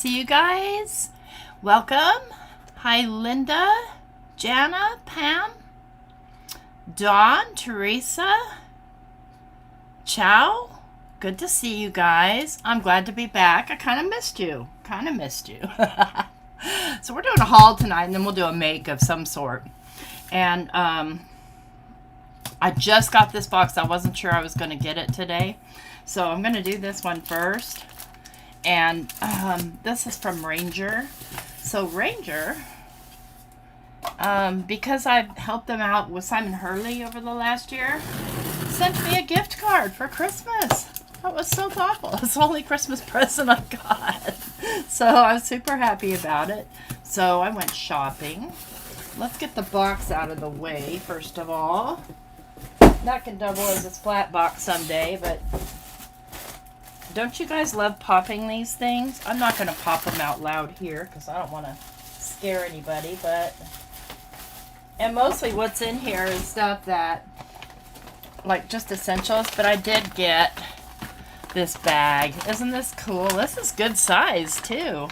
see you guys. Welcome. Hi, Linda, Jana, Pam, Dawn, Teresa, Ciao. Good to see you guys. I'm glad to be back. I kind of missed you. So we're doing a haul tonight, and then we'll do a make of some sort. And I just got this box. I wasn't sure I was going to get it today. So I'm going to do this one first. And this is from Ranger. So Ranger, because I've helped them out with Simon Hurley over the last year, sent me a gift card for Christmas. That was so thoughtful. It's the only Christmas present I got. So I was super happy about it. So I went shopping. Let's get the box out of the way, first of all. That can double as a splat box someday, but don't you guys love popping these things? I'm not going to pop them out loud here because I don't want to scare anybody, and mostly what's in here is stuff that, like, just essentials, but I did get this bag. Isn't this cool? This is good size, too.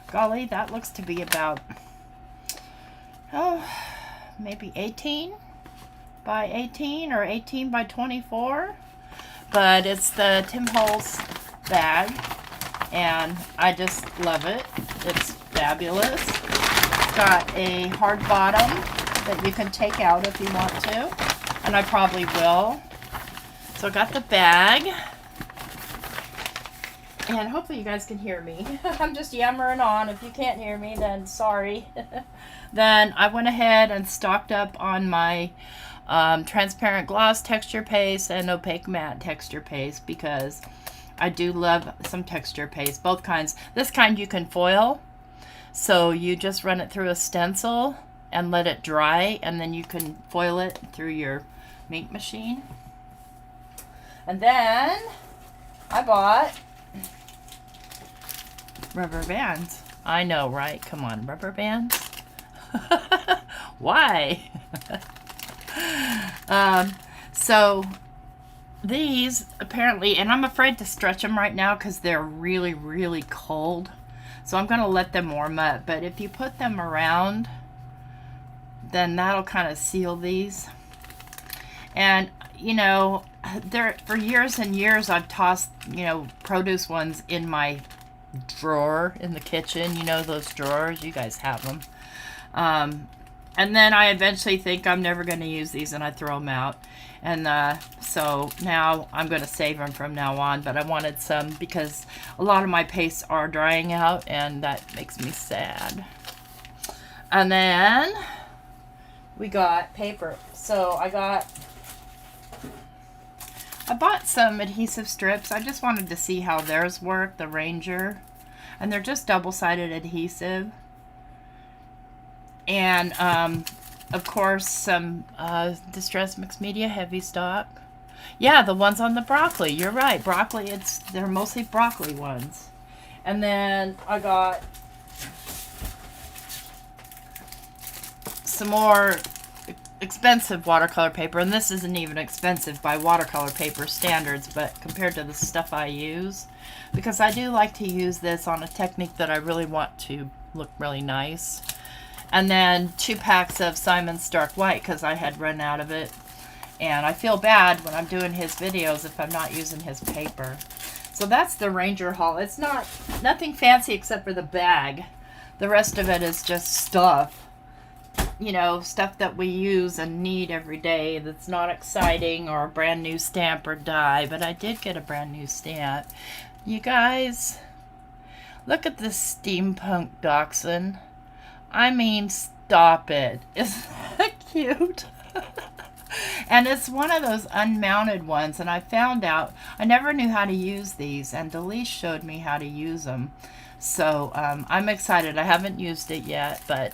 Golly, that looks to be about, maybe 18 by 18 or 18 by 24. But it's the Tim Holtz bag, and I just love it. It's fabulous. It's got a hard bottom that you can take out if you want to, and I probably will. So I got the bag, and hopefully you guys can hear me. I'm just yammering on. If you can't hear me, then sorry. Then I went ahead and stocked up on my transparent gloss texture paste and opaque matte texture paste, because I do love some texture paste, both kinds. This kind you can foil, so you just run it through a stencil and let it dry, and then you can foil it through your ink machine. And then I bought rubber bands. I know, right? Come on, rubber bands. Why? So these apparently, and I'm afraid to stretch them right now because they're really, really cold. So I'm going to let them warm up. But if you put them around, then that'll kind of seal these. And, you know, for years and years I've tossed, produce ones in my drawer in the kitchen. You know those drawers? You guys have them. And then I eventually think I'm never going to use these, and I throw them out. And so now I'm going to save them from now on. But I wanted some because a lot of my pastes are drying out, and that makes me sad. And then we got paper. So I bought some adhesive strips. I just wanted to see how theirs work, the Ranger. And they're just double-sided adhesive. And, of course, some Distress Mixed Media Heavy Stock. Yeah, the ones on the broccoli. You're right. Broccoli, they're mostly broccoli ones. And then I got some more expensive watercolor paper. And this isn't even expensive by watercolor paper standards, but compared to the stuff I use. Because I do like to use this on a technique that I really want to look really nice. And then 2 packs of Simon's Dark White because I had run out of it. And I feel bad when I'm doing his videos if I'm not using his paper. So that's the Ranger haul. It's nothing fancy except for the bag. The rest of it is just stuff. Stuff that we use and need every day that's not exciting, or a brand new stamp or die. But I did get a brand new stamp. You guys, look at this steampunk dachshund. I mean, stop it. Isn't that cute? And it's one of those unmounted ones, and I found out I never knew how to use these, and Delise showed me how to use them. So I'm excited. I haven't used it yet, but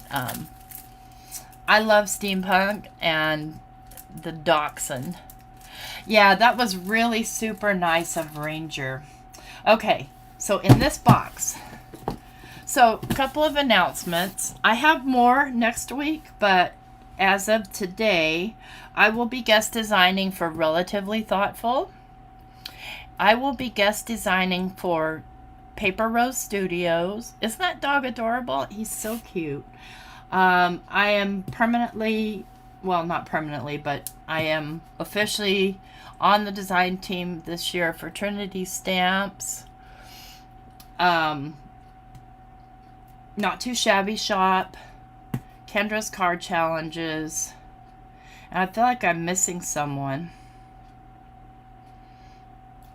I love steampunk and the dachshund. Yeah, that was really super nice of Ranger. Okay, so in this box, so a couple of announcements. I have more next week, but as of today, I will be guest designing for Relatively Thoughtful. I will be guest designing for Paper Rose Studios. Isn't that dog adorable? He's so cute. I am permanently, well, not permanently, but I am officially on the design team this year for Trinity Stamps. Not Too Shabby Shop, Kendra's Card Challenges, and I feel like I'm missing someone.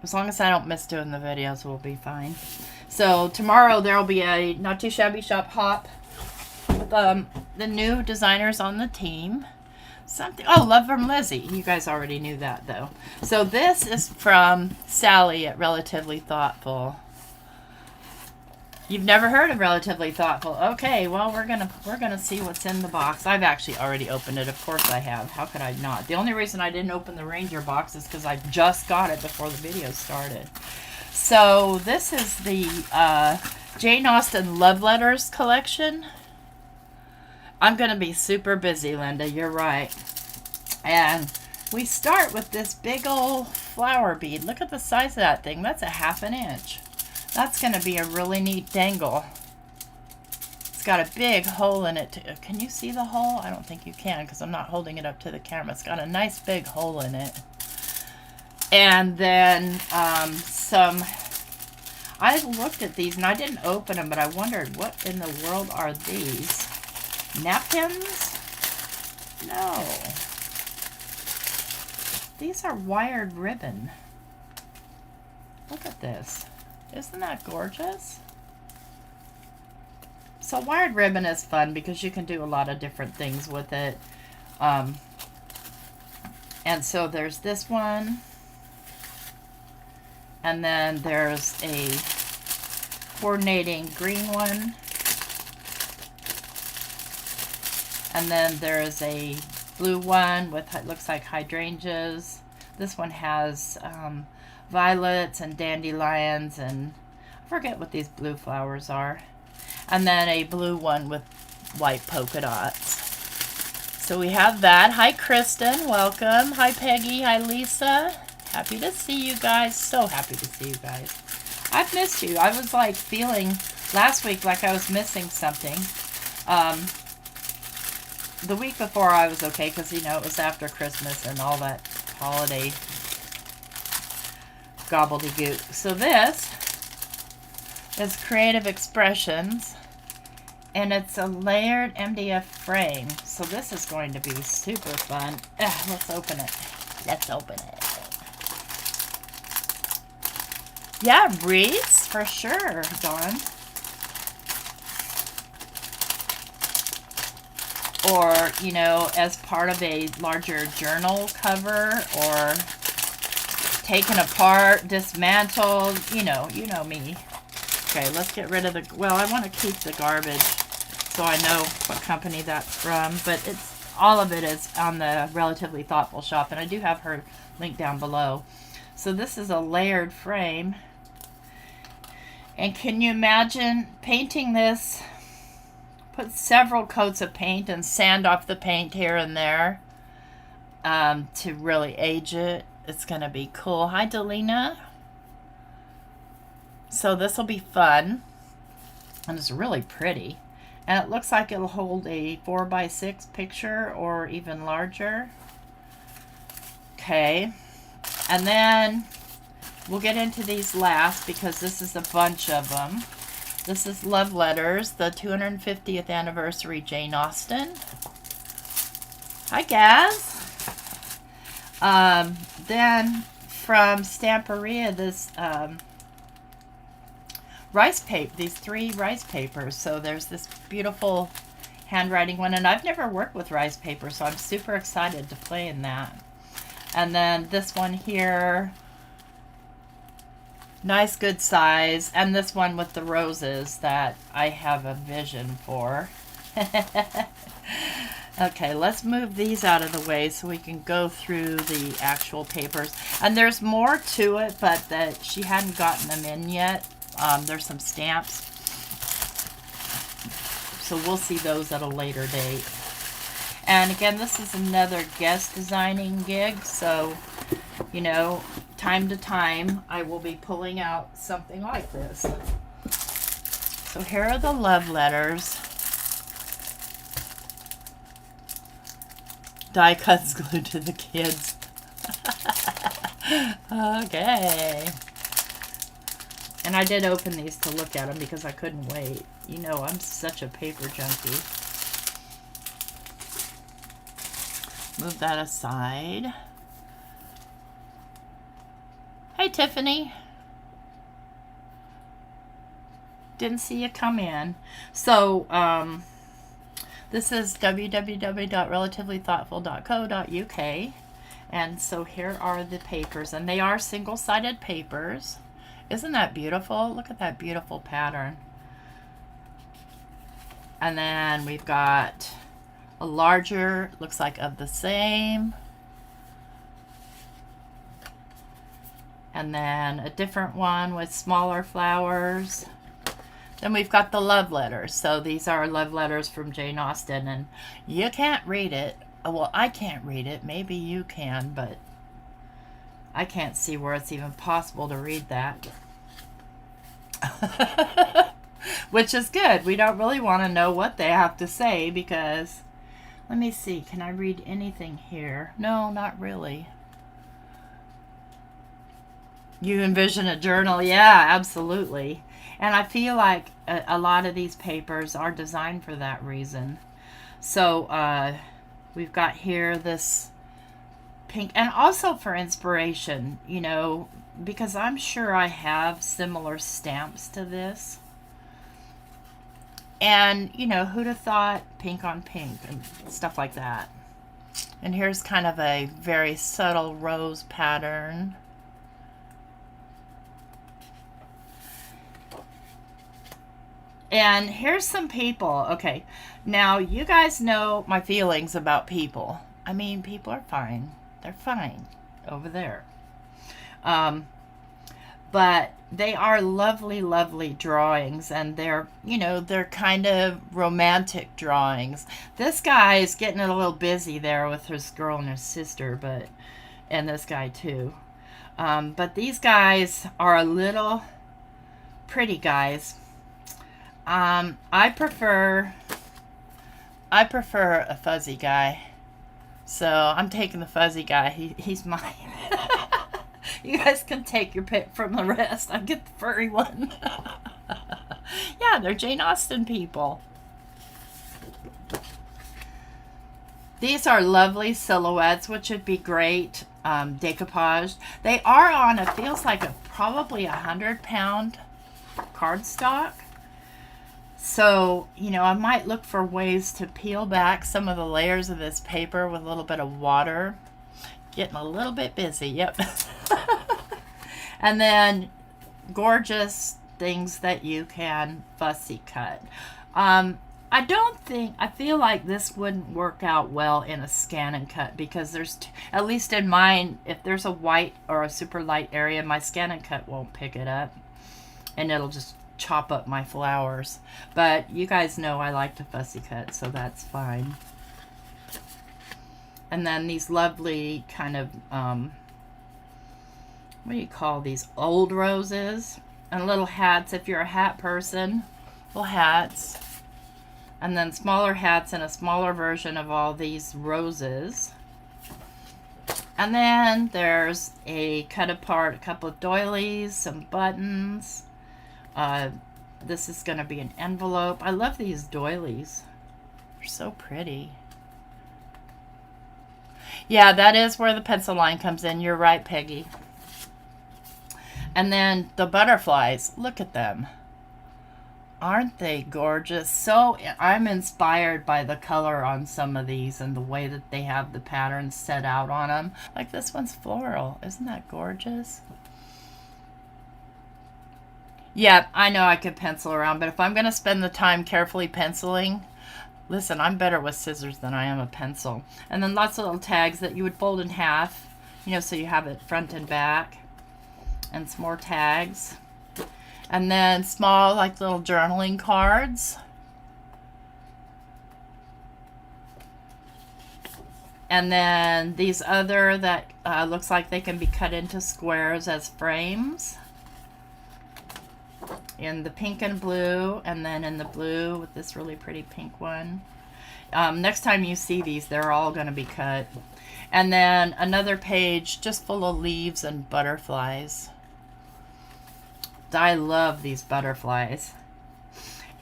As long as I don't miss doing the videos, we'll be fine. So tomorrow there will be a Not Too Shabby Shop hop with the new designers on the team. Something. Oh, Love from Lizzie. You guys already knew that though. So this is from Sally at Relatively Thoughtful. You've never heard of Relatively Thoughtful. Okay, well we're gonna see what's in the box. I've actually already opened it. Of course I have. How could I not? The only reason I didn't open the Ranger box is because I just got it before the video started. So this is the Jane Austen Love Letters collection. I'm gonna be super busy, Linda. You're right. And we start with this big old flower bead. Look at the size of that thing. That's a 1/2 inch. That's going to be a really neat dangle. It's got a big hole in it. Can you see the hole? I don't think you can because I'm not holding it up to the camera. It's got a nice big hole in it. And then I looked at these and I didn't open them, but I wondered what in the world are these? Napkins? No. These are wired ribbon. Look at this. Isn't that gorgeous? So wired ribbon is fun because you can do a lot of different things with it. And so there's this one. And then there's a coordinating green one. And then there's a blue one with, it looks like hydrangeas. This one has violets and dandelions and I forget what these blue flowers are. And then a blue one with white polka dots. So we have that. Hi Kristen, welcome. Hi Peggy, hi Lisa. Happy to see you guys. So happy to see you guys. I've missed you. I was like feeling last week like I was missing something. The week before I was okay because, you know, it was after Christmas and all that holiday gobbledygook. So this is Creative Expressions and it's a layered MDF frame. So this is going to be super fun. Let's open it. Let's open it. Yeah, wreaths for sure, Dawn. Or, you know, as part of a larger journal cover or taken apart, dismantled, you know me. Okay, let's get rid of the, well, I want to keep the garbage so I know what company that's from, but it's, all of it is on the Relatively Thoughtful shop, and I do have her link down below. So this is a layered frame, and can you imagine painting this, put several coats of paint and sand off the paint here and there to really age it. It's going to be cool. Hi, Delina. So this will be fun. And it's really pretty. And it looks like it'll hold a 4x6 picture or even larger. Okay. And then we'll get into these last because this is a bunch of them. This is Love Letters, the 250th anniversary Jane Austen. Hi, Gaz. Then from Stamperia, this rice paper, these 3 rice papers. So there's this beautiful handwriting one, and I've never worked with rice paper, so I'm super excited to play in that. And then this one here, nice good size, and this one with the roses that I have a vision for. Okay, let's move these out of the way so we can go through the actual papers. And there's more to it, but that she hadn't gotten them in yet. There's some stamps. So we'll see those at a later date. And again, this is another guest designing gig. So, you know, time to time, I will be pulling out something like this. So here are the love letters. Die cuts glued to the kids. Okay. And I did open these to look at them because I couldn't wait. You know, I'm such a paper junkie. Move that aside. Hey, Tiffany. Didn't see you come in. So, this is www.relativelythoughtful.co.uk. And so here are the papers. And they are single-sided papers. Isn't that beautiful? Look at that beautiful pattern. And then we've got a larger, looks like of the same. And then a different one with smaller flowers. Then we've got the love letters. So these are love letters from Jane Austen, and you can't read it. Well, I can't read it. Maybe you can, but I can't see where it's even possible to read that. Which is good. We don't really want to know what they have to say because, let me see, can I read anything here? No, not really. You envision a journal? Yeah, absolutely. And I feel like a lot of these papers are designed for that reason. So we've got here this pink, and also for inspiration, you know, because I'm sure I have similar stamps to this. And, you know, who'd have thought pink on pink and stuff like that. And here's kind of a very subtle rose pattern. And here's some people. Okay, now you guys know my feelings about people. I mean, people are fine. They're fine over there. But they are lovely, lovely drawings, and they're, you know, they're kind of romantic drawings. This guy is getting a little busy there with his girl and his sister, but, and this guy too. But these guys are a little pretty guys. I prefer a fuzzy guy. So I'm taking the fuzzy guy. He's mine. You guys can take your pick from the rest. I get the furry one. Yeah, they're Jane Austen people. These are lovely silhouettes, which would be great decoupage. They are on, it feels like probably 100-pound cardstock. So, you know, I might look for ways to peel back some of the layers of this paper with a little bit of water. Getting a little bit busy, yep. And then gorgeous things that you can fussy cut. I feel like this wouldn't work out well in a scan and cut because there's, at least in mine, if there's a white or a super light area, my scan and cut won't pick it up. And it'll just chop up my flowers. But you guys know I like to fussy cut, so that's fine. And then these lovely kind of, what do you call these? Old roses. And little hats if you're a hat person. Little hats. And then smaller hats and a smaller version of all these roses. And then there's a cut apart, a couple of doilies, some buttons. This is going to be an envelope. I love these doilies. They're so pretty. Yeah, that is where the pencil line comes in. You're right, Peggy. And then the butterflies. Look at them. Aren't they gorgeous? So I'm inspired by the color on some of these and the way that they have the patterns set out on them. Like this one's floral. Isn't that gorgeous? Yeah, I know I could pencil around, but if I'm going to spend the time carefully penciling, listen, I'm better with scissors than I am a pencil. And then lots of little tags that you would fold in half, you know, so you have it front and back. And some more tags. And then small, like little journaling cards. And then these other that looks like they can be cut into squares as frames. in the pink and blue, and then in the blue with this really pretty pink one. Next time you see these, they're all going to be cut. And then another page just full of leaves and butterflies. I love these butterflies.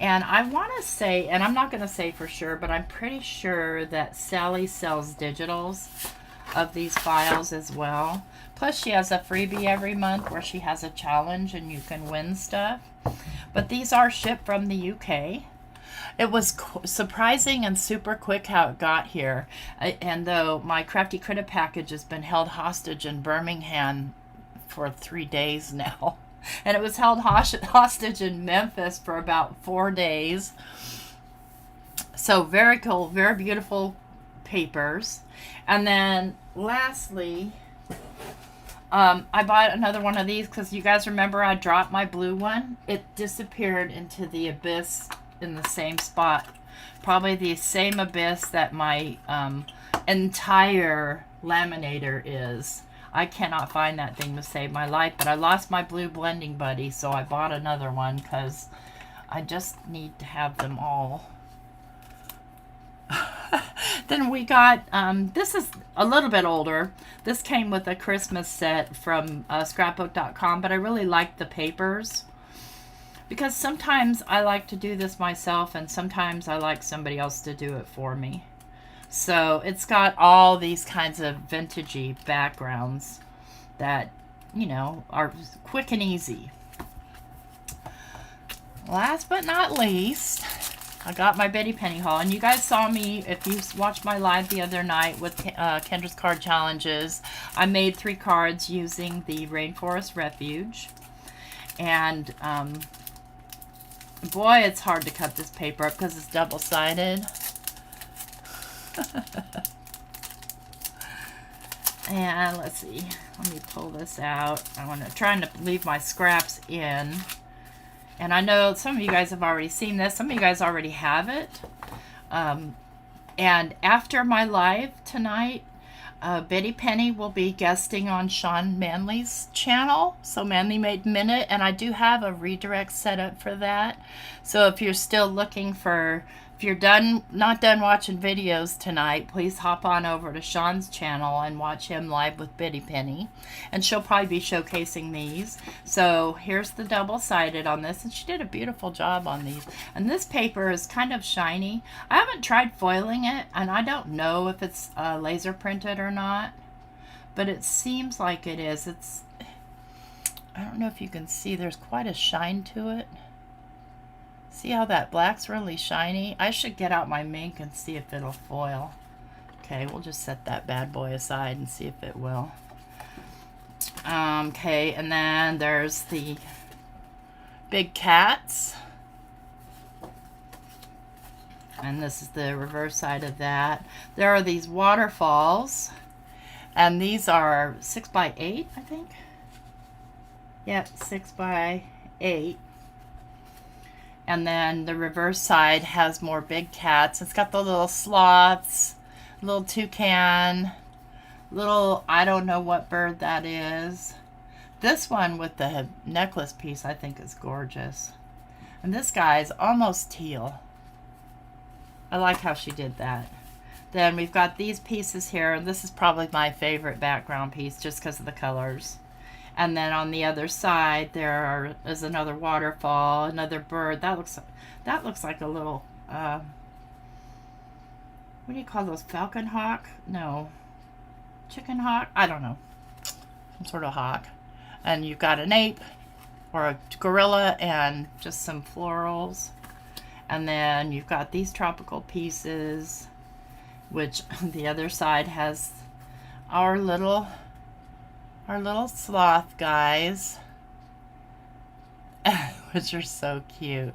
And I want to say, and I'm not going to say for sure, but I'm pretty sure that Sally sells digitals of these files as well. Plus she has a freebie every month where she has a challenge and you can win stuff. But these are shipped from the UK. It was surprising and super quick how it got here. And though my Crafty Critter package has been held hostage in Birmingham for 3 days now. And it was held hostage in Memphis for about 4 days. So very cool, very beautiful papers. And then lastly, I bought another one of these because you guys remember I dropped my blue one. It disappeared into the abyss in the same spot. Probably the same abyss that my entire laminator is. I cannot find that thing to save my life, but I lost my blue blending buddy, so I bought another one because I just need to have them all. Then we got, this is a little bit older. This came with a Christmas set from scrapbook.com, but I really like the papers because sometimes I like to do this myself and sometimes I like somebody else to do it for me. So it's got all these kinds of vintagey backgrounds that, you know, are quick and easy. Last but not least, I got my Betty Penny haul. And you guys saw me, if you watched my live the other night with Kendra's card challenges, I made 3 cards using the Rainforest Refuge. And boy, it's hard to cut this paper up because it's double-sided. And let's see, let me pull this out. I'm trying to leave my scraps in, and I know some of you guys have already seen this, some of you guys already have it. And after my live tonight, Betty Penny will be guesting on Shawn Manly's channel, so ManlyMadeMinute, and I do have a redirect set up for that. So if you're still looking for, if you're not done watching videos tonight, please hop on over to Shawn's channel and watch him live with Betty Penny. And she'll probably be showcasing these. So here's the double-sided on this, and she did a beautiful job on these. And this paper is kind of shiny. I haven't tried foiling it, and I don't know if it's laser printed or not, but it seems like it is. It's, I don't know if you can see, there's quite a shine to it. See how that black's really shiny? I should get out my Mink and see if it'll foil. Okay, we'll just set that bad boy aside and see if it will. Okay, and then there's the big cats. And this is the reverse side of that. There are these waterfalls. And these are 6x8, I think. Yep, 6x8. And then the reverse side has more big cats. It's got the little sloths, little toucan, little, I don't know what bird that is. This one with the necklace piece I think is gorgeous. And this guy is almost teal. I like how she did that. Then we've got these pieces here. This is probably my favorite background piece just because of the colors. And then on the other side there is another waterfall, another bird. That looks like a little what do you call those? Falcon hawk? No. Chicken hawk? I don't know. Some sort of hawk. And you've got an ape or a gorilla and just some florals. And then you've got these tropical pieces, which the other side has our little sloth guys, which are so cute.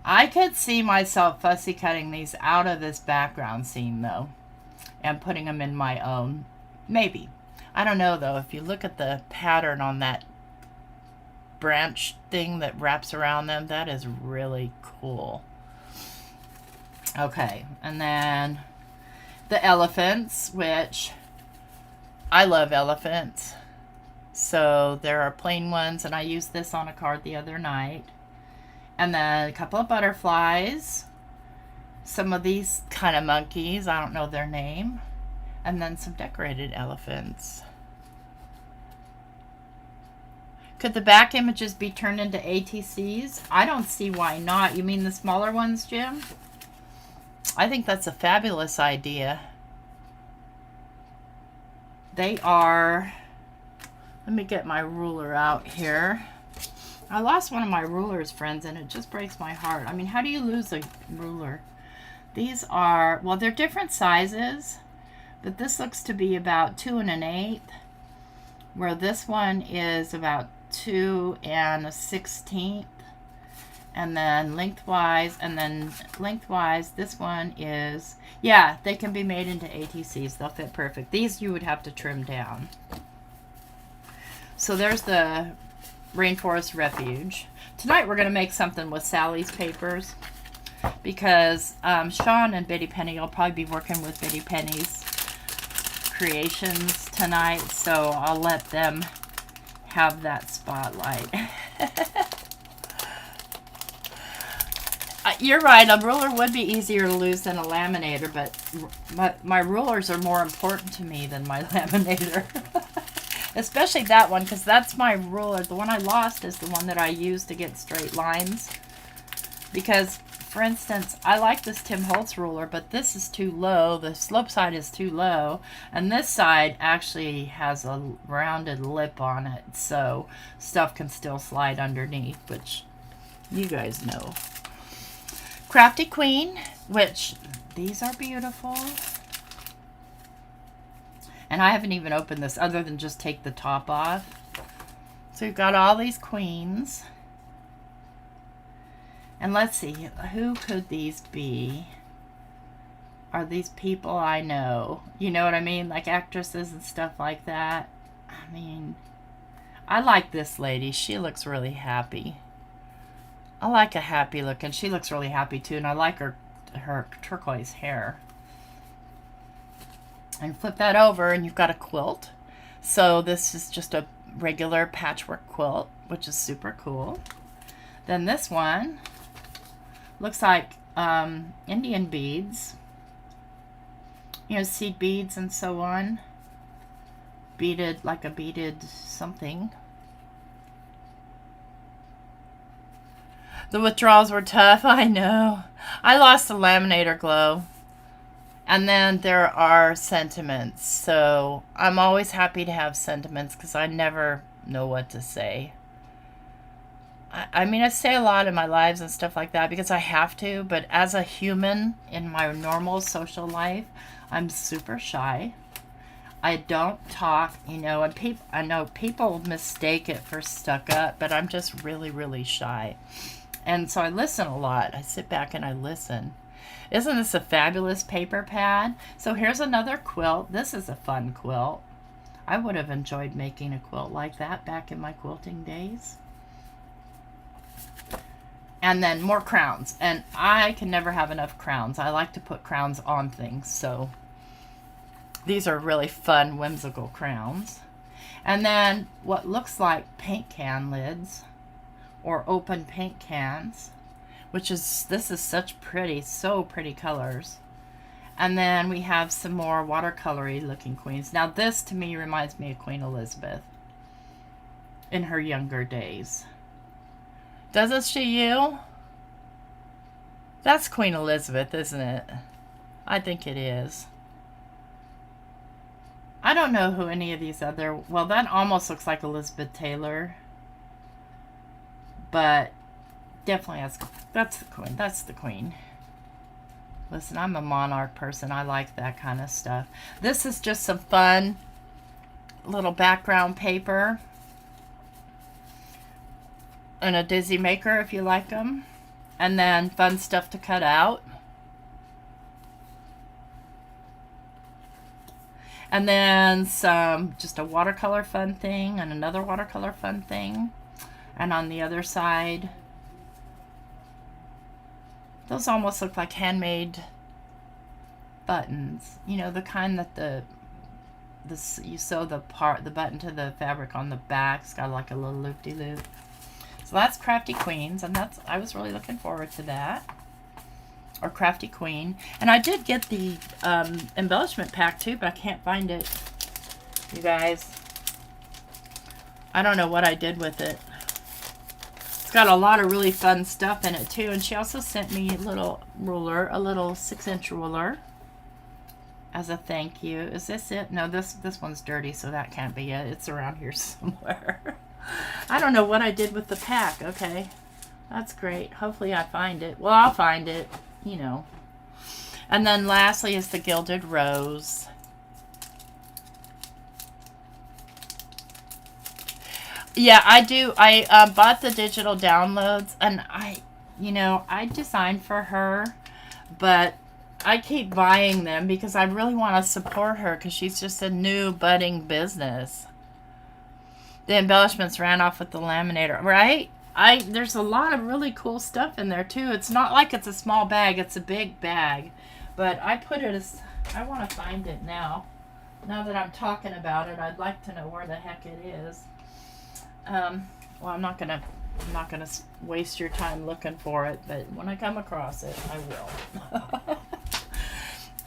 I could see myself fussy cutting these out of this background scene though and putting them in my own. Maybe. I don't know though. If you look at the pattern on that branch thing that wraps around them, that is really cool. Okay, and then the elephants, which I love elephants. So there are plain ones, and I used this on a card the other night. And then a couple of butterflies. Some of these kind of monkeys, I don't know their name. And then some decorated elephants. Could the back images be turned into ATCs? I don't see why not. You mean the smaller ones, Jim? I think that's a fabulous idea. They are, let me get my ruler out here. I lost one of my rulers, friends, and it just breaks my heart. I mean, how do you lose a ruler? These are, well, they're different sizes, but this looks to be about 2 1/8, where this one is about 2 1/16, and then lengthwise, this one is, yeah, they can be made into ATCs. They'll fit perfect. These you would have to trim down. So there's the Rainforest Refuge. Tonight we're going to make something with Sally's papers, because Shawn and Bitty Penny will probably be working with Bitty Penny's creations tonight, so I'll let them have that spotlight. You're right, a ruler would be easier to lose than a laminator, but my rulers are more important to me than my laminator. Especially that one, because that's my ruler. The one I lost is the one that I use to get straight lines. Because, for instance, I like this Tim Holtz ruler, but this is too low. The slope side is too low. And this side actually has a rounded lip on it, so stuff can still slide underneath, which you guys know. Crafty Queen, which these are beautiful. And I haven't even opened this other than just take the top off. So we've got all these queens. And let's see, who could these be? Are these people I know? You know what I mean? Like actresses and stuff like that. I mean, I like this lady. She looks really happy. I like a happy look, and she looks really happy too. And I like her turquoise hair. And flip that over and you've got a quilt. So this is just a regular patchwork quilt, which is super cool. Then this one looks like Indian beads, you know, seed beads and so on, beaded, like a beaded something. The withdrawals were tough. I know. I lost the laminator glow. And then there are sentiments. So I'm always happy to have sentiments because I never know what to say. I mean, I say a lot in my lives and stuff like that because I have to. But as a human in my normal social life, I'm super shy. I don't talk, you know, and I know people mistake it for stuck up, but I'm just really, really shy. And so I listen a lot. I sit back and I listen. Isn't this a fabulous paper pad? So here's another quilt. This is a fun quilt. I would have enjoyed making a quilt like that back in my quilting days. And then more crowns. And I can never have enough crowns. I like to put crowns on things. So these are really fun, whimsical crowns. And then what looks like paint can lids or open paint cans. Which is, this is such pretty, so pretty colors. And then we have some more watercolory looking queens. Now this to me reminds me of Queen Elizabeth in her younger days. Doesn't she you? That's Queen Elizabeth, isn't it? I think it is. I don't know who any of these other, well, that almost looks like Elizabeth Taylor. But definitely that's the queen. That's the queen. Listen, I'm a monarch person. I like that kind of stuff. This is just some fun little background paper. And a Dizzy maker if you like them. And then fun stuff to cut out. And then some, just a watercolor fun thing and another watercolor fun thing. And on the other side, those almost look like handmade buttons. You know, the kind that you sew the button to the fabric on the back. It's got like a little loop-de-loop. So So that's Crafty Queens, and I was really looking forward to that. Or Crafty Queen. And I did get the embellishment pack too, but I can't find it. You guys, I don't know what I did with it. It's got a lot of really fun stuff in it too. And she also sent me a little ruler, a little 6-inch ruler as a thank you. Is this it? No, this one's dirty, so that can't be it. It's around here somewhere. I don't know what I did with the pack. Okay, that's great. Hopefully I find it. Well, I'll find it, you know. And then lastly is the Gilded Rose. Yeah, I do. I bought the digital downloads, and I designed for her, but I keep buying them because I really want to support her because she's just a new budding business. The embellishments ran off with the laminator, right? There's a lot of really cool stuff in there too. It's not like it's a small bag, it's a big bag. But I put it as, I want to find it now. Now that I'm talking about it, I'd like to know where the heck it is. Well, I'm not gonna waste your time looking for it, but when I come across it, I will.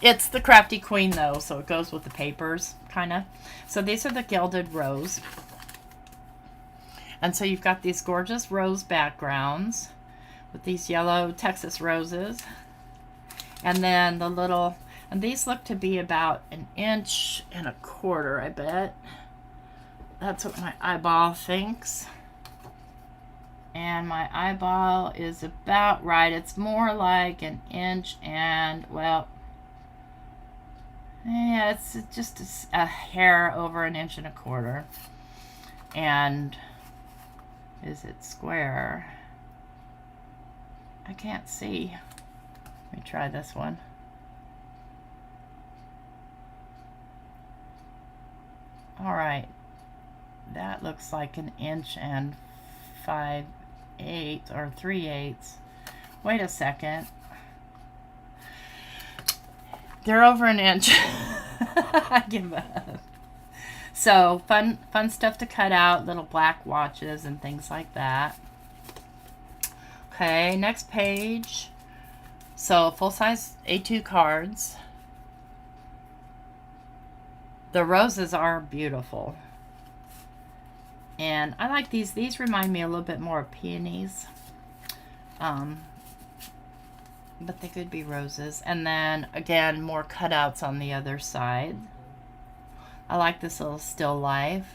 It's the Crafty Queen though, so it goes with the papers, kind of. So these are the Gilded Rose. And so you've got these gorgeous rose backgrounds with these yellow Texas roses. And then the little, and these look to be about 1.25 inches, I bet. That's what my eyeball thinks. And my eyeball is about right. It's more like 1 inch and, well, yeah, it's just a hair over 1.25 inches. And is it square? I can't see. Let me try this one. All right. That looks like 1 inch and 5/8 or 3/8. Wait a second. They're over 1 inch. I give up. So fun stuff to cut out, little black watches and things like that. Okay, next page. So full-size A2 cards. The roses are beautiful. And I like these. These remind me a little bit more of peonies. But they could be roses. And then, again, more cutouts on the other side. I like this little still life.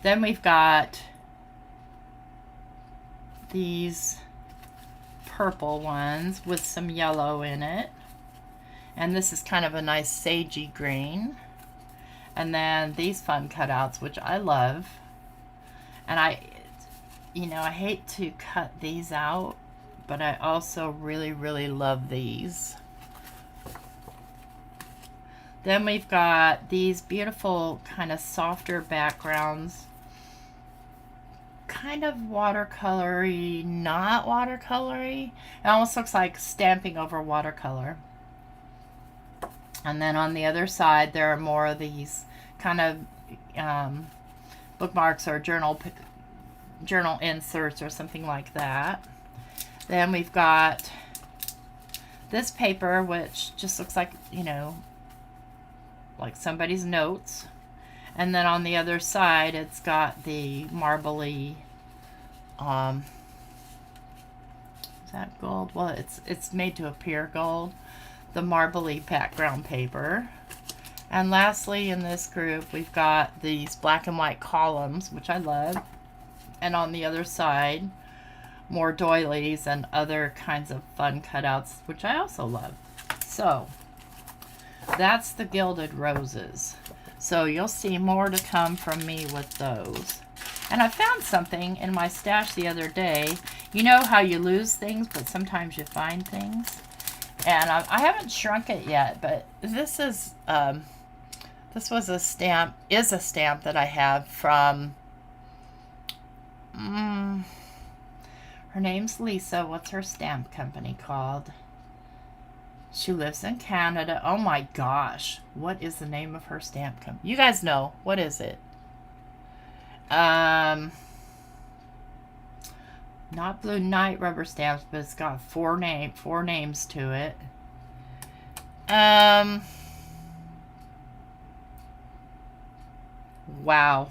Then we've got these purple ones with some yellow in it. And this is kind of a nice sagey green. And then these fun cutouts, which I love. And I hate to cut these out, but I also really, really love these. Then we've got these beautiful kind of softer backgrounds. Kind of watercolory, not watercolory. It almost looks like stamping over watercolor. And then on the other side, there are more of these kind of bookmarks or journal inserts or something like that. Then we've got this paper, which just looks like, like somebody's notes. And then on the other side, it's got the marbly, is that gold? Well, it's made to appear gold. The marbly background paper. And lastly, in this group, we've got these black and white columns, which I love. And on the other side, more doilies and other kinds of fun cutouts, which I also love. So, that's the Gilded Roses. So you'll see more to come from me with those. And I found something in my stash the other day. You know how you lose things, but sometimes you find things. And I haven't shrunk it yet, but this is this was a stamp, that I have from, her name's Lisa. What's her stamp company called? She lives in Canada. Oh my gosh. What is the name of her stamp company? You guys know. What is it? Not Blue Night rubber stamps, but it's got four names to it. Wow.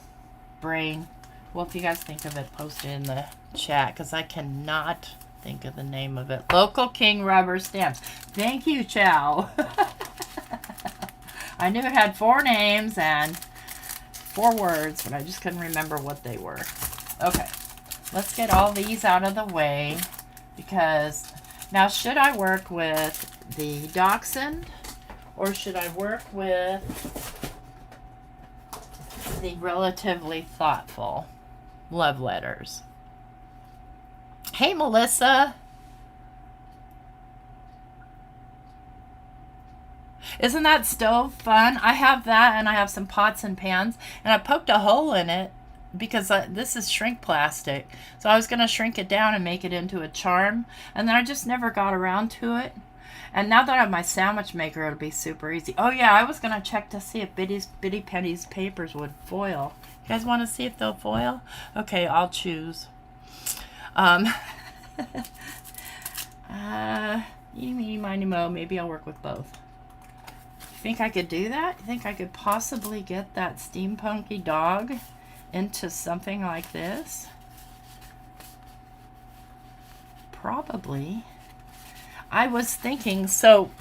Brain. Well, if you guys think of it, post it in the chat, because I cannot think of the name of it. Local King rubber stamps. Thank you, Chow. I knew it had four names and four words, but I just couldn't remember what they were. Okay, let's get all these out of the way, because now should I work with the Dachshund or should I work with the Relatively Thoughtful love letters? Hey, Melissa. Isn't that stove fun? I have that, and I have some pots and pans, and I poked a hole in it because this is shrink plastic. So I was going to shrink it down and make it into a charm, and then I just never got around to it. And now that I have my sandwich maker, it'll be super easy. Oh yeah, I was going to check to see if Bitty Penny's papers would foil. You guys want to see if they'll foil? Okay, I'll choose. Eeny, miny, mo. Maybe I'll work with both. Think I could do that? You think I could possibly get that steampunky dog into something like this? Probably. I was thinking, so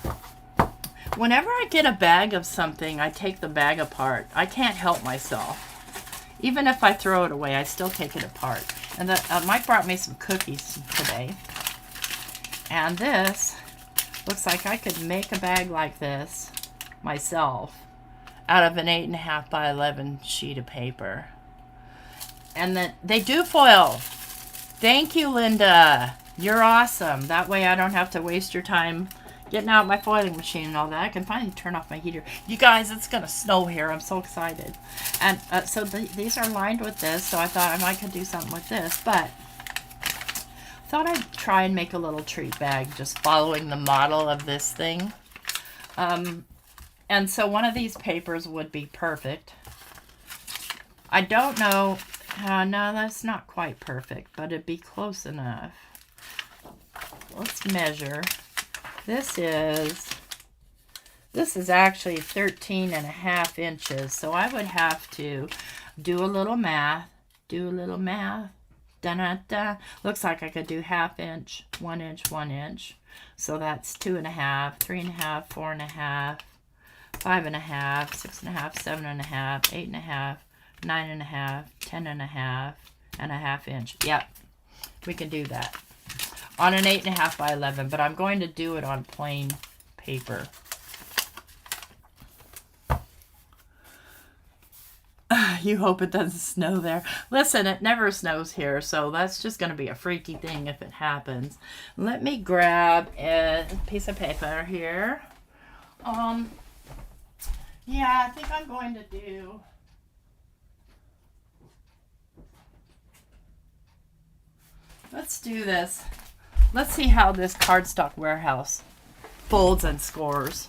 whenever I get a bag of something, I take the bag apart. I can't help myself. Even if I throw it away, I still take it apart. And Mike brought me some cookies today. And this looks like I could make a bag like this myself out of an 8.5 by 11 sheet of paper. And then they do foil. Thank you, Linda. You're awesome. That way I don't have to waste your time getting out my foiling machine and all that. I can finally turn off my heater. You guys, it's going to snow here. I'm so excited. And so these are lined with this, so I thought I might could do something with this. But I thought I'd try and make a little treat bag just following the model of this thing. And so one of these papers would be perfect. I don't know. No, that's not quite perfect, but it'd be close enough. Let's measure. This is actually 13.5 inches. So I would have to do a little math. Da-da-da. Looks like I could do 1/2 inch, 1 inch, 1 inch. So that's 2.5, 3.5, 4.5. 5.5, 6.5, 7.5, 8.5, 9.5, 10.5, and 1/2 inch. Yep, we can do that on an 8.5 by 11, but I'm going to do it on plain paper. You hope it doesn't snow there. Listen, it never snows here, so that's just going to be a freaky thing if it happens. Let me grab a piece of paper here. Yeah, I think I'm going to do... Let's do this. Let's see how this cardstock warehouse folds and scores.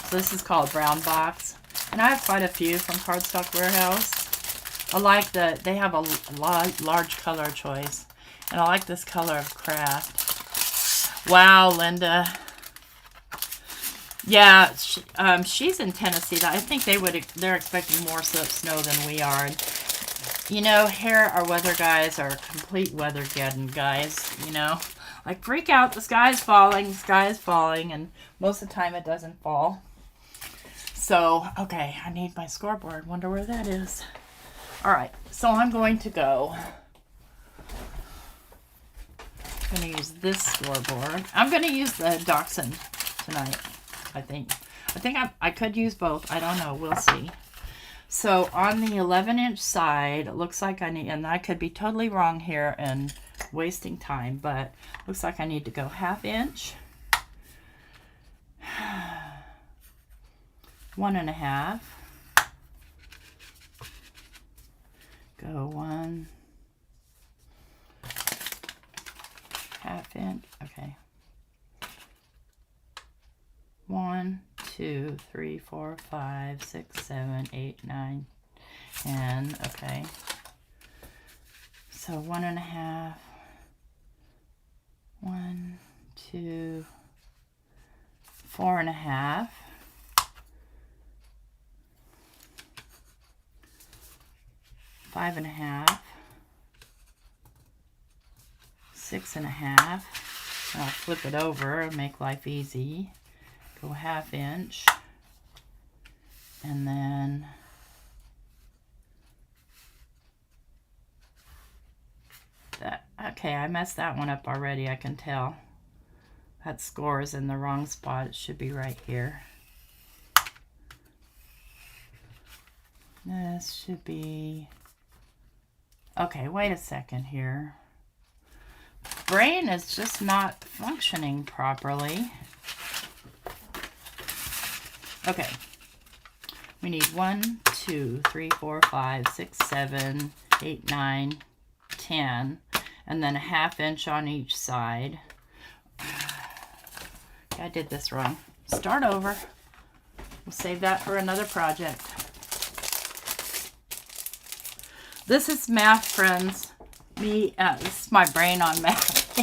So this is called Brown Box. And I have quite a few from Cardstock Warehouse. I like they have a large color choice. And I like this color of Craft. Wow, Linda. Yeah, she's in Tennessee. I think they're expecting more snow than we are. And, you know, here our weather guys are complete weather-geddon guys, you know. Like, freak out, the sky is falling, and most of the time it doesn't fall. So, okay, I need my scoreboard. Wonder where that is. All right, so I'm going to go. I'm going to use this scoreboard. I'm going to use the Dachshund tonight, I think. I could use both. I don't know. We'll see. So on the 11-inch side, it looks like I need, and I could be totally wrong here and wasting time, but looks like I need to go 1/2 inch, 1.5, go 1, 1/2 inch, okay, 1, 2, 3, 4, 5, 6, 7, 8, 9, 10. Okay. So 1.5. 1, 2, 4.5. 5.5. 6.5. I'll flip it over and make life easy. Go 1/2 inch. And then that. Okay, I messed that one up already, I can tell. That score is in the wrong spot. It should be right here. This should be... Okay, wait a second here. Brain is just not functioning properly. Okay. We need 1, 2, 3, 4, 5, 6, 7, 8, 9, 10, and then 1/2 inch on each side. Okay, I did this wrong. Start over. We'll save that for another project. This is math, friends. This is my brain on math.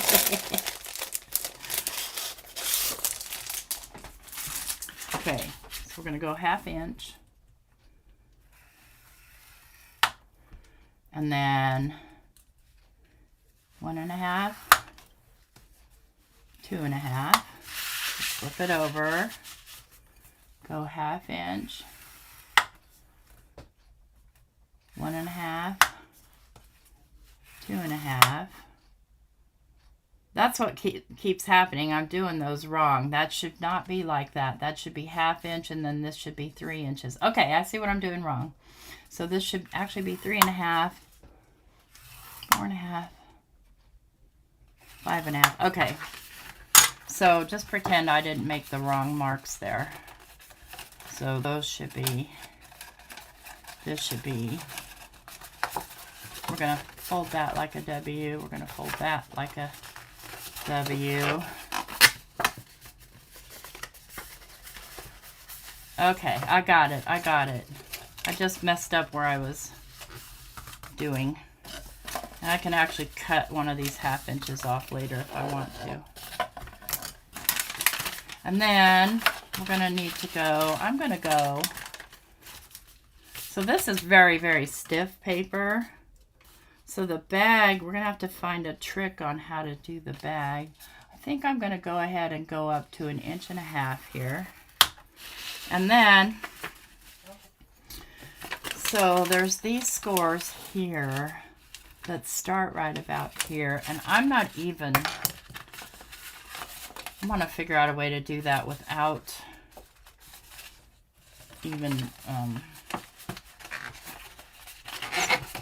Okay, so we're going to go 1/2 inch. And then 1.5, 2.5. Flip it over. Go 1/2 inch. 1.5, 2.5. That's what keeps happening. I'm doing those wrong. That should not be like that. That should be 1/2 inch, and then this should be 3 inches. Okay, I see what I'm doing wrong. So this should actually be 3.5, 4.5, 5.5. Okay. So just pretend I didn't make the wrong marks there. So those should be, this should be, we're going to fold that like a W. We're going to fold that like a W. Okay, I got it. I got it. I just messed up where I was doing. And I can actually cut one of these 1/2 inches off later if I want to. And then we're going to need to go, I'm going to go, so this is very, very stiff paper. So the bag, we're going to have to find a trick on how to do the bag. I think I'm going to go ahead and go up to 1.5 inches here. And then, so there's these scores here that start right about here. And I'm not even, I want to figure out a way to do that without even,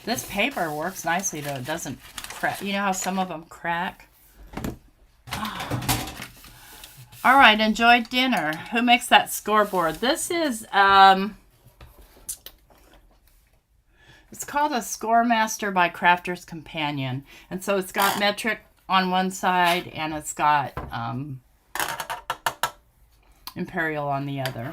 this paper works nicely though. It doesn't crack. You know how some of them crack? All right, enjoy dinner. Who makes that scoreboard? This is, it's called a Scoremaster by Crafter's Companion. And so it's got metric on one side and it's got imperial on the other.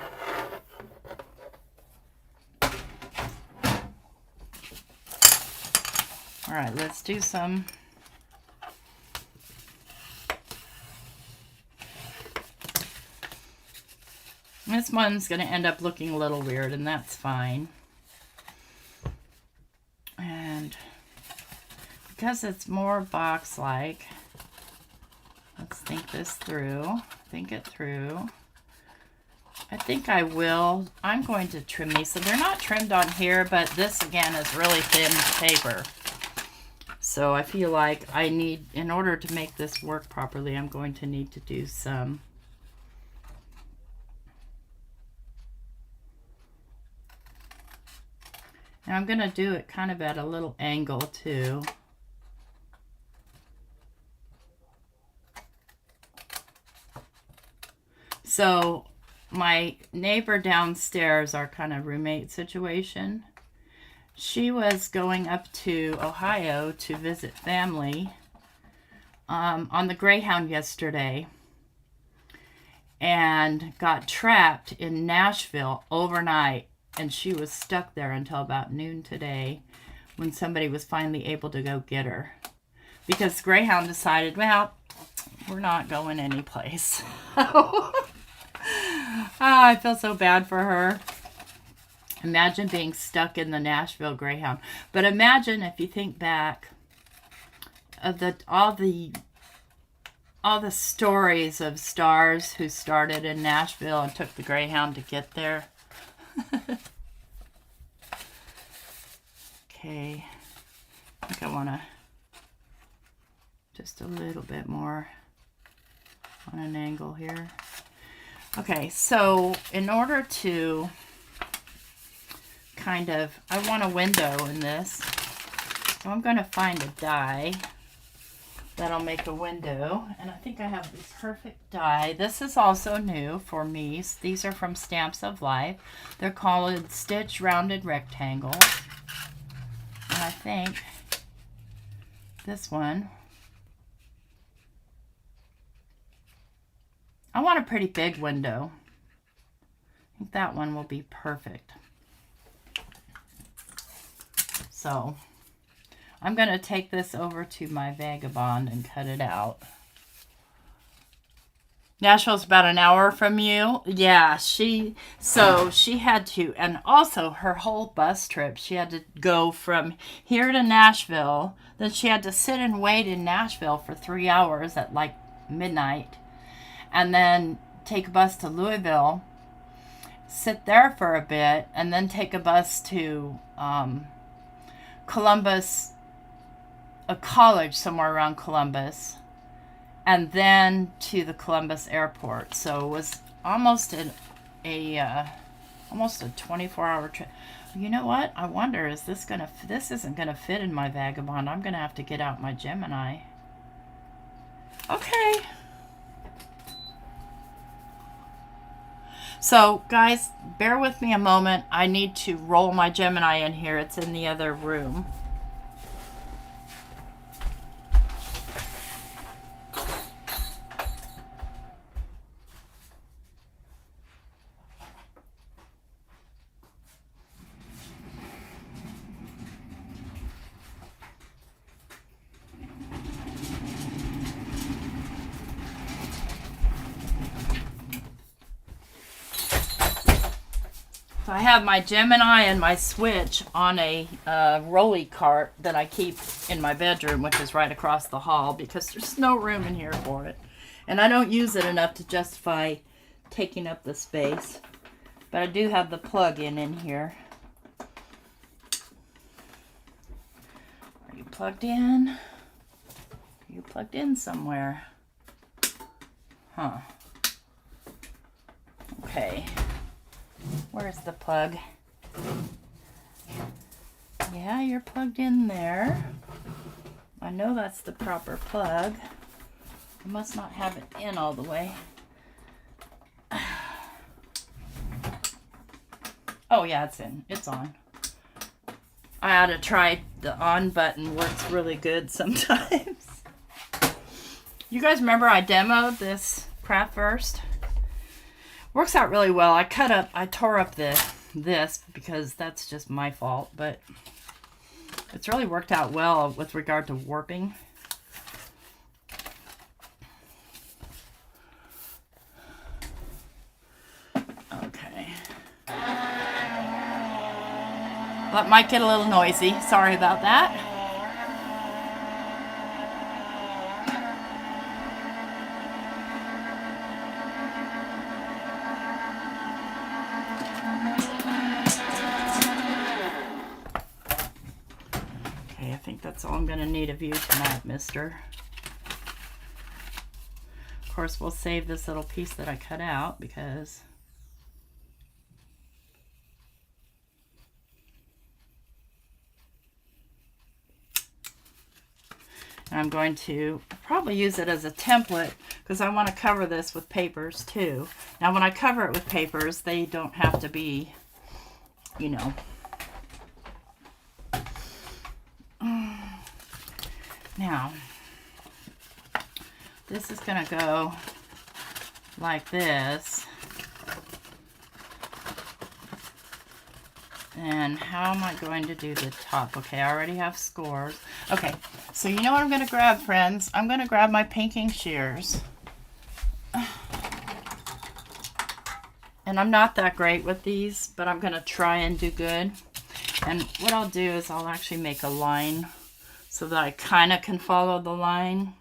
All right, let's do some. This one's going to end up looking a little weird, and that's fine. And because it's more box-like, let's think this through. Think it through. I think I will. I'm going to trim these. So they're not trimmed on here, but this, again, is really thin paper. So I feel like I need, in order to make this work properly, I'm going to need to do some. And I'm going to do it kind of at a little angle too. So my neighbor downstairs, our kind of roommate situation, she was going up to Ohio to visit family on the Greyhound yesterday and got trapped in Nashville overnight and she was stuck there until about noon today when somebody was finally able to go get her. Because Greyhound decided, well, we're not going anyplace. I feel so bad for her. Imagine being stuck in the Nashville Greyhound. But imagine if you think back of all the stories of stars who started in Nashville and took the Greyhound to get there. Okay. I think I want to just a little bit more on an angle here. Okay, so in order to kind of, I want a window in this. So I'm going to find a die that'll make a window. And I think I have this perfect die. This is also new for me. These are from Stamps of Life. They're called Stitch Rounded Rectangle. And I think this one, I want a pretty big window. I think that one will be perfect. So I'm going to take this over to my Vagabond and cut it out. Nashville's about an hour from you. Yeah, she had to, and also her whole bus trip, she had to go from here to Nashville. Then she had to sit and wait in Nashville for 3 hours at like midnight. And then take a bus to Louisville, sit there for a bit, and then take a bus to Columbus, a college somewhere around Columbus, and then to the Columbus airport. So it was almost almost a 24-hour trip. You know what? I wonder, this isn't gonna fit in my Vagabond. I'm gonna have to get out my Gemini. Okay. So, guys, bear with me a moment. I need to roll my Gemini in here. It's in the other room. I have my Gemini and my Switch on a rolly cart that I keep in my bedroom, which is right across the hall, because there's no room in here for it. And I don't use it enough to justify taking up the space. But I do have the plug-in in here. Are you plugged in? Are you plugged in somewhere? Huh. Okay. Where's the plug? Yeah, you're plugged in there. I know that's the proper plug. I must not have it in all the way. Oh yeah, it's in. It's on. I ought to try the on button. Works really good sometimes. You guys remember I demoed this Craft First? Works out really well. I tore up this because that's just my fault, but it's really worked out well with regard to warping. Okay. That might get a little noisy. Sorry about that. I think that's all I'm going to need of you tonight, mister. Of course, we'll save this little piece that I cut out because and I'm going to probably use it as a template because I want to cover this with papers too. Now, when I cover it with papers, they don't have to be, you know. Now, this is going to go like this. And how am I going to do the top? Okay, I already have scores. Okay, so you know what I'm going to grab, friends? I'm going to grab my pinking shears. And I'm not that great with these, but I'm going to try and do good. And what I'll do is I'll actually make a line so that I kind of can follow the line.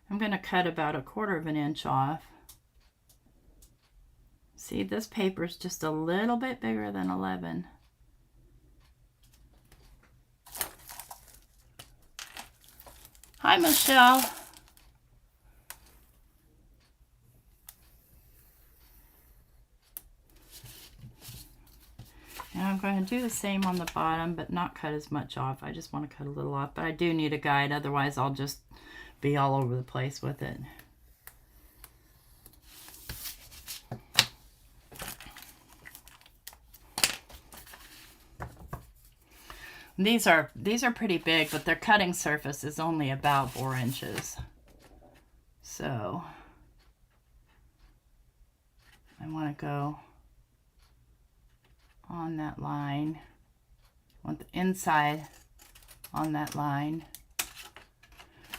I'm going to cut about 1/4 inch off. See, this paper is just a little bit bigger than 11. Hi, Michelle. And I'm going to do the same on the bottom, but not cut as much off. I just want to cut a little off, but I do need a guide, otherwise I'll just be all over the place with it. These are pretty big, but their cutting surface is only about 4 inches. So I want to go on that line. I want the inside on that line.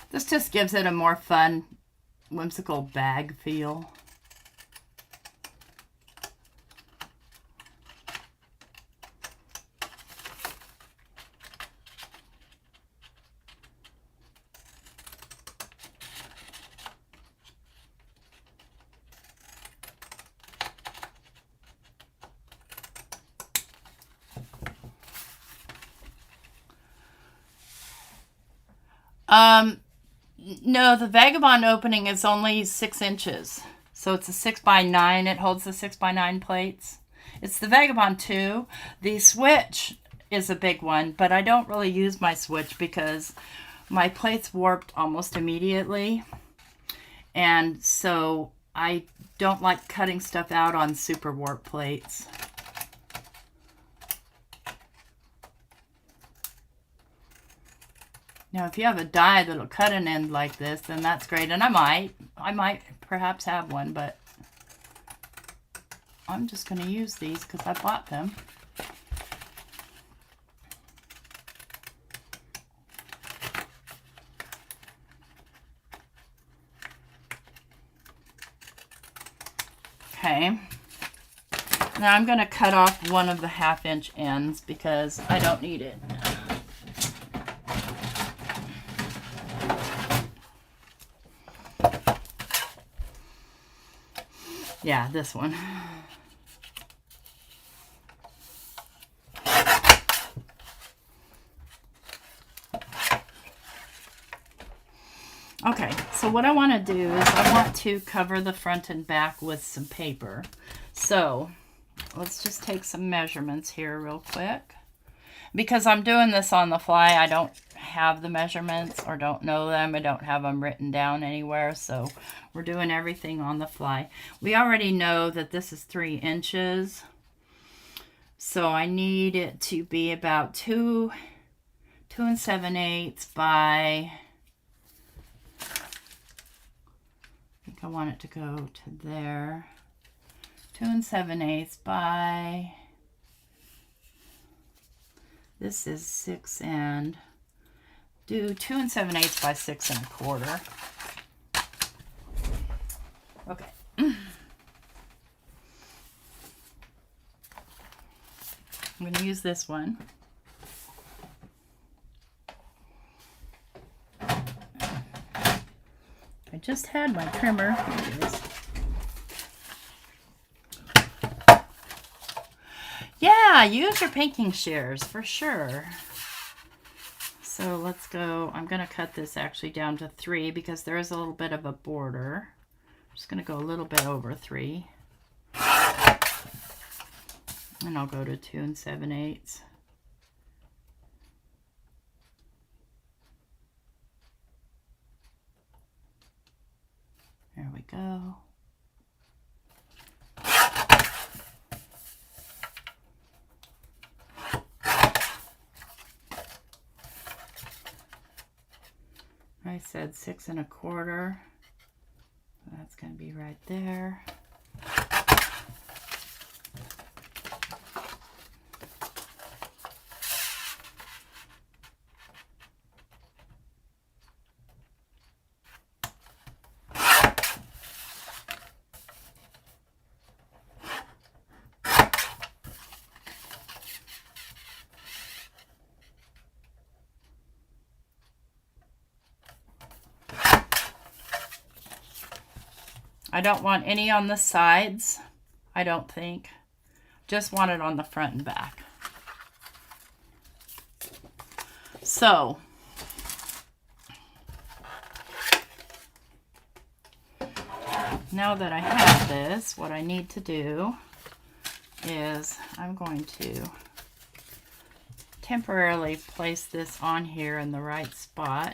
This just gives it a more fun, whimsical bag feel. No, the Vagabond opening is only 6 inches. So it's a 6x9. It holds the 6x9 plates. It's the Vagabond 2. The switch is a big one, but I don't really use my switch because my plates warped almost immediately. And so I don't like cutting stuff out on super warped plates. Now, if you have a die that'll cut an end like this, then that's great. And I might perhaps have one, but I'm just going to use these because I bought them. Okay. Now I'm going to cut off one of the 1/2 inch ends because I don't need it. Yeah, this one. Okay, so what I want to do is I want to cover the front and back with some paper. So let's just take some measurements here real quick. Because I'm doing this on the fly, I don't have the measurements or don't know them. I don't have them written down anywhere, so we're doing everything on the fly. We already know that this is 3 inches, so I need it to be about 2 7/8 by, I think I want it to go to there, 2 7/8 by, this is 6 and, do 2 7/8 by 6 1/4. Okay. I'm going to use this one. I just had my trimmer. Here it is. Yeah, use your pinking shears for sure. So let's go, I'm going to cut this actually down to 3 because there is a little bit of a border. I'm just going to go a little bit over 3. And I'll go to 2 7/8. There we go. I said 6 1/4. going to be right there. I don't want any on the sides, I don't think. Just want it on the front and back. So, now that I have this, what I need to do is I'm going to temporarily place this on here in the right spot.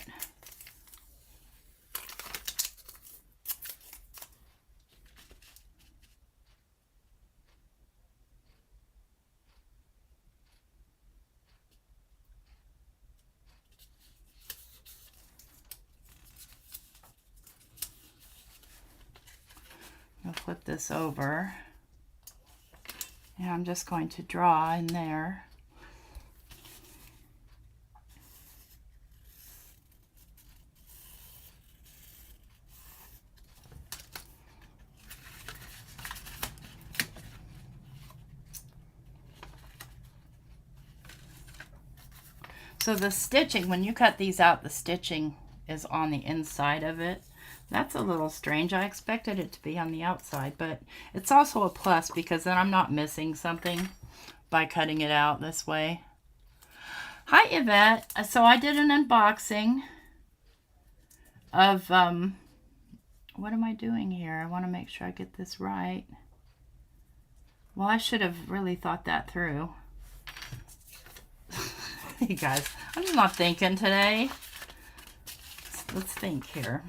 I'll flip this over, and I'm just going to draw in there. So the stitching, when you cut these out, the stitching is on the inside of it. That's a little strange. I expected it to be on the outside, but it's also a plus because then I'm not missing something by cutting it out this way. Hi, Yvette. So I did an unboxing of, what am I doing here? I want to make sure I get this right. Well, I should have really thought that through. You guys, I'm just not thinking today. Let's think here.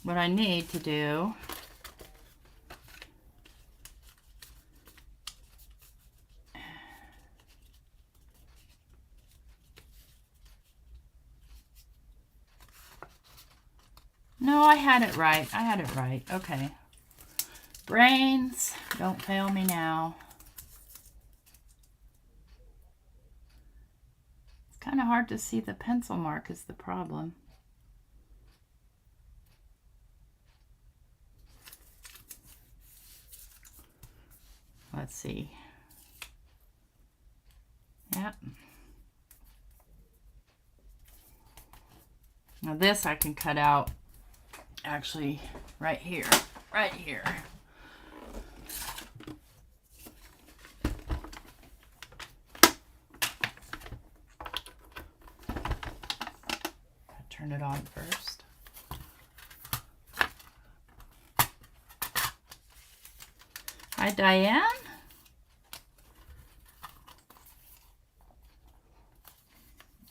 What I need to do No, I had it right. I had it right. Okay. Brains, don't fail me now. It's kind of hard to see the pencil mark is the problem. Let's see. Yep. Now this I can cut out actually right here. Right here. Turn it on first. Hi, Diane.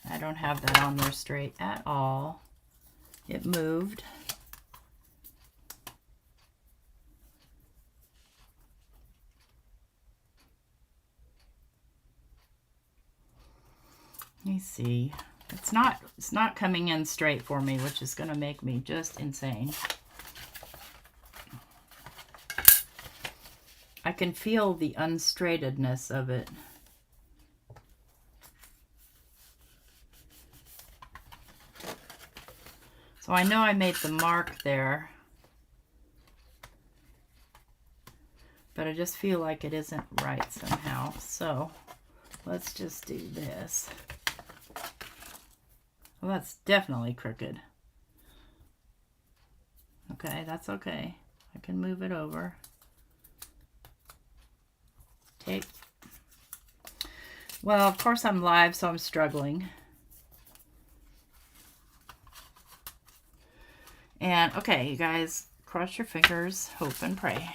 I don't have that on there straight at all. It moved. Let me see. It's not coming in straight for me, which is going to make me just insane. I can feel the unstraightedness of it. So I know I made the mark there, but I just feel like it isn't right somehow. So let's just do this. Well, that's definitely crooked. Okay, that's okay. I can move it over. Take. Well, of course I'm live, so I'm struggling. And, okay, you guys, cross your fingers, hope and pray.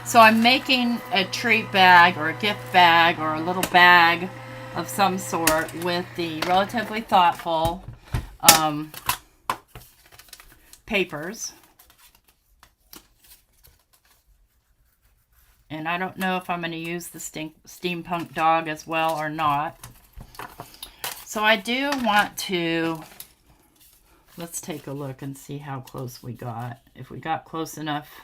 So I'm making a treat bag or a gift bag or a little bag of some sort with the Relatively Thoughtful papers. And I don't know if I'm going to use the steampunk dog as well or not. So I do want to, let's take a look and see how close we got. If we got close enough.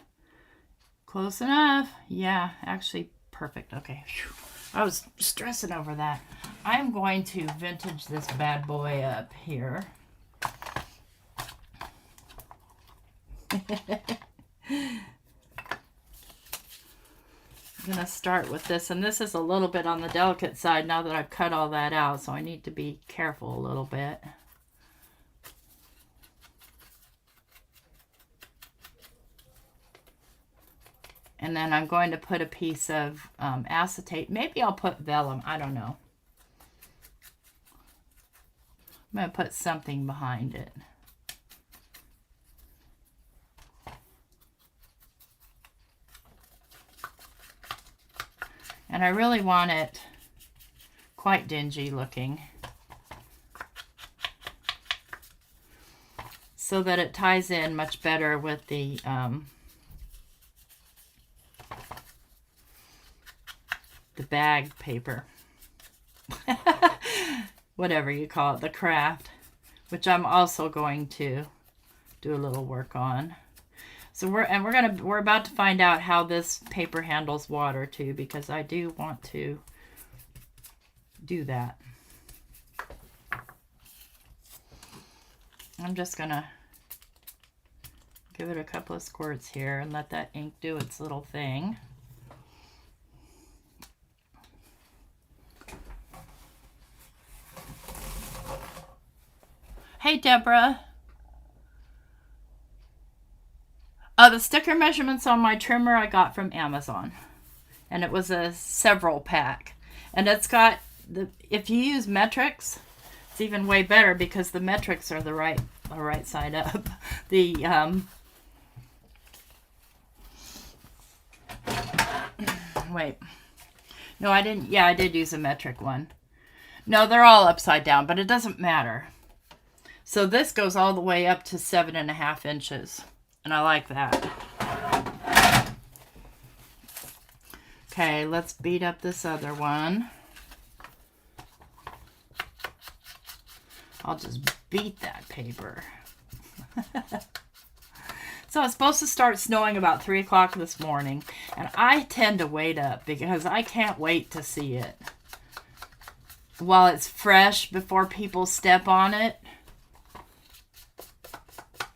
Close enough. Yeah, actually perfect. Okay. Whew. I was stressing over that. I'm going to vintage this bad boy up here. I'm going to start with this, and this is a little bit on the delicate side now that I've cut all that out, so I need to be careful a little bit. And then I'm going to put a piece of acetate. Maybe I'll put vellum. I don't know. I'm going to put something behind it. And I really want it quite dingy looking, so that it ties in much better with the bag paper. Whatever you call it, the craft, which I'm also going to do a little work on. So we're about to find out how this paper handles water too, because I do want to do that. I'm just gonna give it a couple of squirts here and let that ink do its little thing. Hey, Deborah. The sticker measurements on my trimmer I got from Amazon. And it was a several pack. And it's got, if you use metrics, it's even way better because the metrics are the right side up. Wait. No, I didn't. Yeah, I did use a metric one. No, they're all upside down, but it doesn't matter. So this goes all the way up to 7.5 inches. And I like that. Okay, let's beat up this other one. I'll just beat that paper. So it's supposed to start snowing about 3 o'clock this morning. And I tend to wait up because I can't wait to see it while it's fresh before people step on it.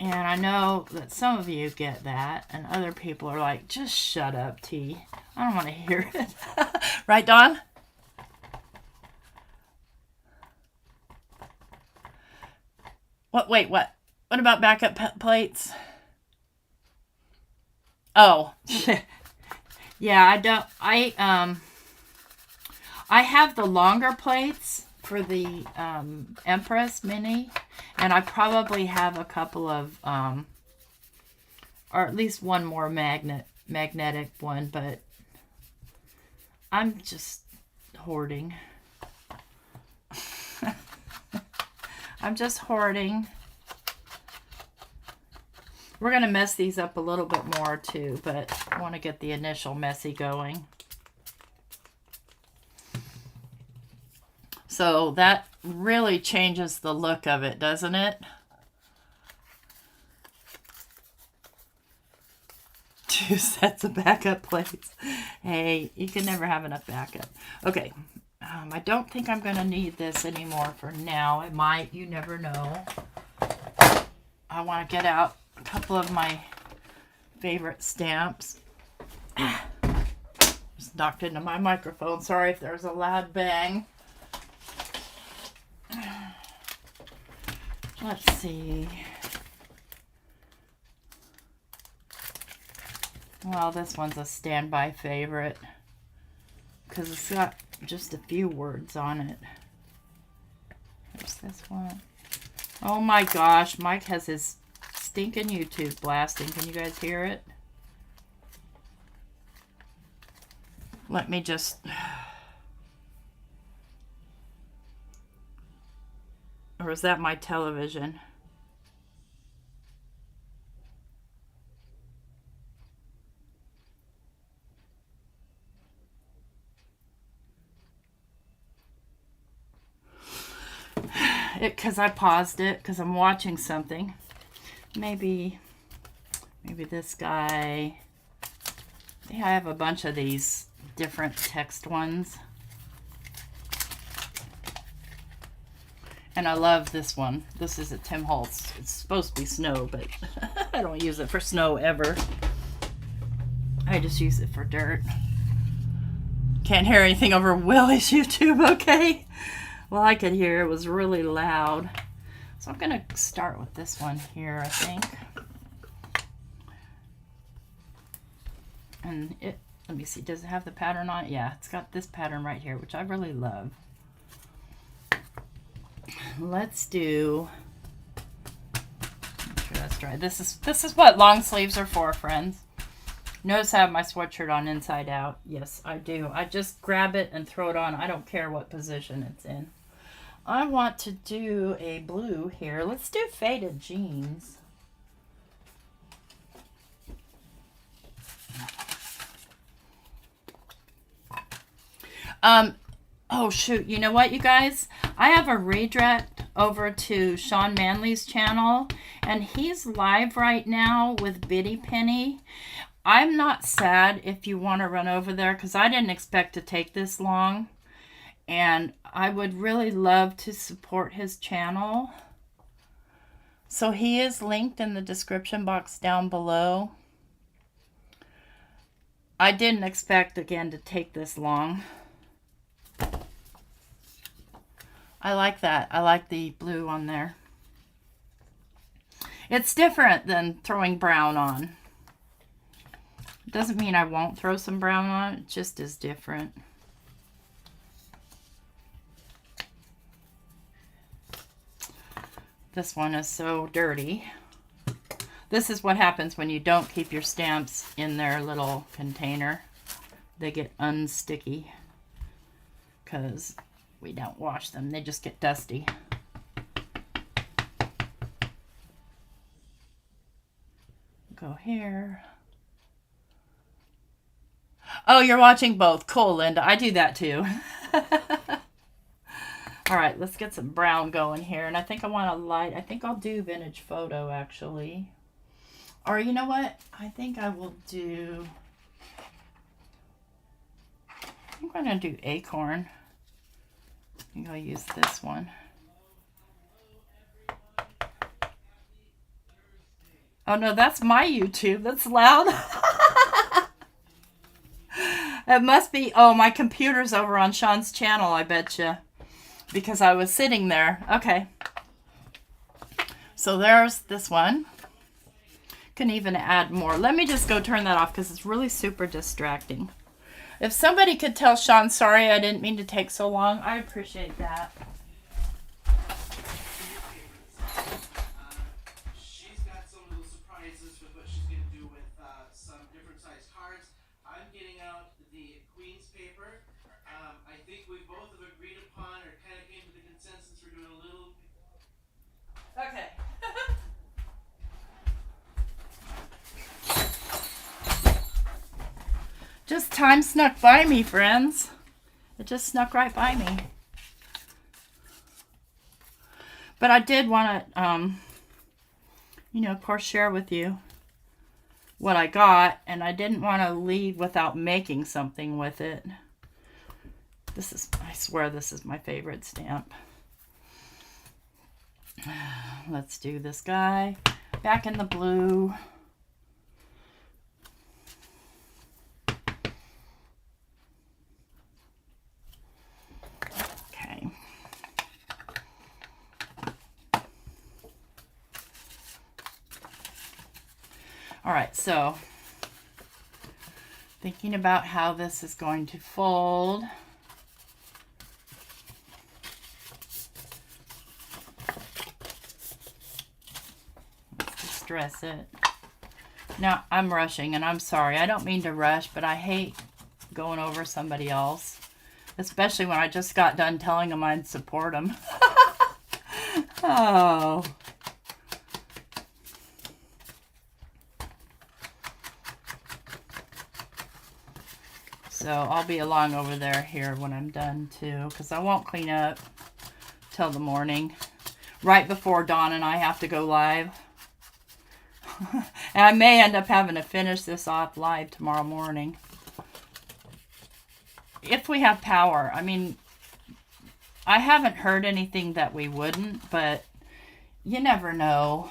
And I know that some of you get that, and other people are like, just shut up, T. I don't want to hear it. Right, Dawn? What? Wait, what? What about backup plates? Oh. Yeah, I don't. I have the longer plates for the Empress Mini, and I probably have a couple of or at least one more magnetic one, but I'm just hoarding. I'm just hoarding. We're going to mess these up a little bit more too, but I want to get the initial messy going. So that really changes the look of it, doesn't it? Two sets of backup plates. Hey, you can never have enough backup. Okay, I don't think I'm going to need this anymore for now. It might, you never know. I want to get out a couple of my favorite stamps. Just knocked into my microphone. Sorry if there's a loud bang. Let's see. Well, this one's a standby favorite because it's got just a few words on it. There's this one. Oh my gosh, Mike has his stinking YouTube blasting. Can you guys hear it? Let me just... Or is that my television? because I paused it because I'm watching something. Maybe this guy. I have a bunch of these different text ones. And I love this one. This is a Tim Holtz. It's supposed to be snow, but I don't use it for snow ever. I just use it for dirt. Can't hear anything over Willie's YouTube, okay? Well, I could hear. It was really loud. So I'm going to start with this one here, I think. And it, let me see, does it have the pattern on it? Yeah, it's got this pattern right here, which I really love. Let's do, make sure that's dry. This is what long sleeves are for, friends. Notice I have my sweatshirt on inside out. Yes, I do. I just grab it and throw it on. I don't care what position it's in. I want to do a blue here. Let's do faded jeans. Oh shoot, you know what, you guys? I have a redirect over to Shawn Manly's channel, and he's live right now with Biddy Penny. I'm not sad if you want to run over there, because I didn't expect to take this long, and I would really love to support his channel. So he is linked in the description box down below. I didn't expect, again, to take this long. I like that. I like the blue on there. It's different than throwing brown on. It doesn't mean I won't throw some brown on. It just is different. This one is so dirty. This is what happens when you don't keep your stamps in their little container. They get unsticky because we don't wash them. They just get dusty. Go here. Oh, you're watching both. Cool, Linda. I do that too. All right, let's get some brown going here. And I think I want a light. I think I'll do vintage photo, actually. Or you know what? I think I will do... I'm going to do acorn. I think I'll use this one. Oh no, that's my YouTube. That's loud. It must be, oh, my computer's over on Shawn's channel, I betcha. Because I was sitting there. Okay. So there's this one. Can even add more. Let me just go turn that off because it's really super distracting. If somebody could tell Shawn, sorry, I didn't mean to take so long, I appreciate that. She's got some little surprises with what she's going to do with some different size cards. I'm getting out the Queen's paper. I think we both have agreed upon or kind of came to the consensus we're doing a little... Okay. Just time snuck by me, friends. It just snuck right by me. But I did want to, you know, of course, share with you what I got. And I didn't want to leave without making something with it. This is, I swear this is my favorite stamp. Let's do this guy. Back in the blue. All right, so thinking about how this is going to fold. Let's distress it. Now, I'm rushing, and I'm sorry. I don't mean to rush, but I hate going over somebody else, especially when I just got done telling them I'd support them. Oh. So I'll be along over there here when I'm done too, because I won't clean up till the morning. right before Dawn and I have to go live. And I may end up having to finish this off live tomorrow morning. If we have power. I mean, I haven't heard anything that we wouldn't, but you never know.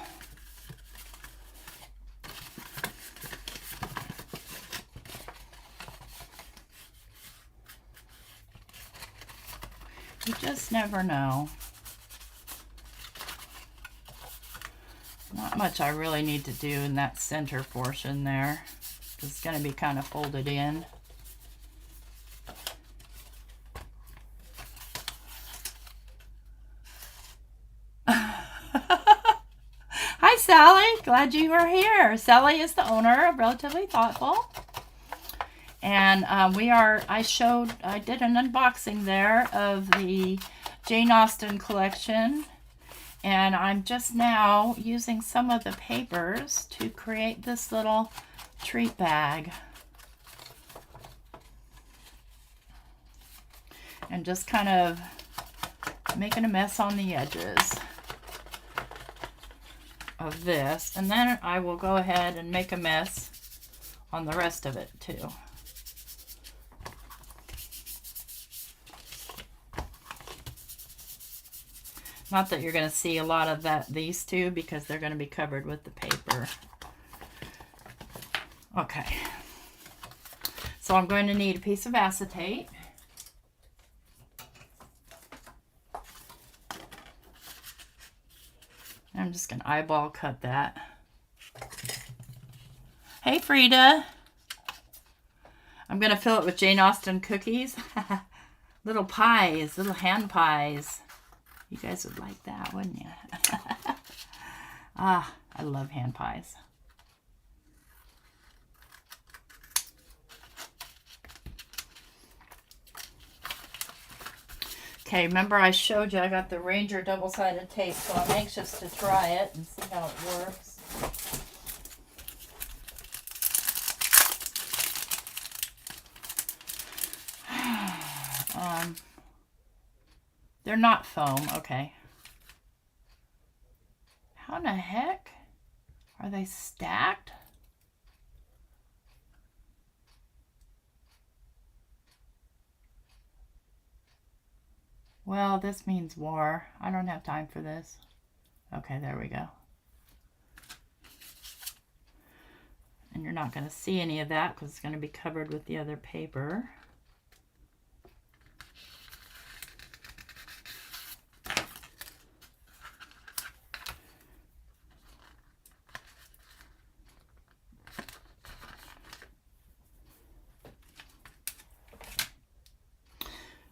You just never know. Not much I really need to do in that center portion there. It's going to be kind of folded in. Hi, Sally. Glad you are here. Sally is the owner of Relatively Thoughtful. And I did an unboxing there of the Jane Austen collection. And I'm just now using some of the papers to create this little treat bag. And just kind of making a mess on the edges of this. And then I will go ahead and make a mess on the rest of it too. Not that you're going to see a lot of these two, because they're going to be covered with the paper. Okay. So I'm going to need a piece of acetate. I'm just going to eyeball cut that. Hey, Frida. I'm going to fill it with Jane Austen cookies. Little pies, little hand pies. You guys would like that, wouldn't you? Ah, I love hand pies. Okay, remember I showed you I got the Ranger double-sided tape, so I'm anxious to try it and see how it works. They're not foam. Okay. How in the heck are they stacked? Well, this means war. I don't have time for this. Okay, there we go. And you're not going to see any of that because it's going to be covered with the other paper.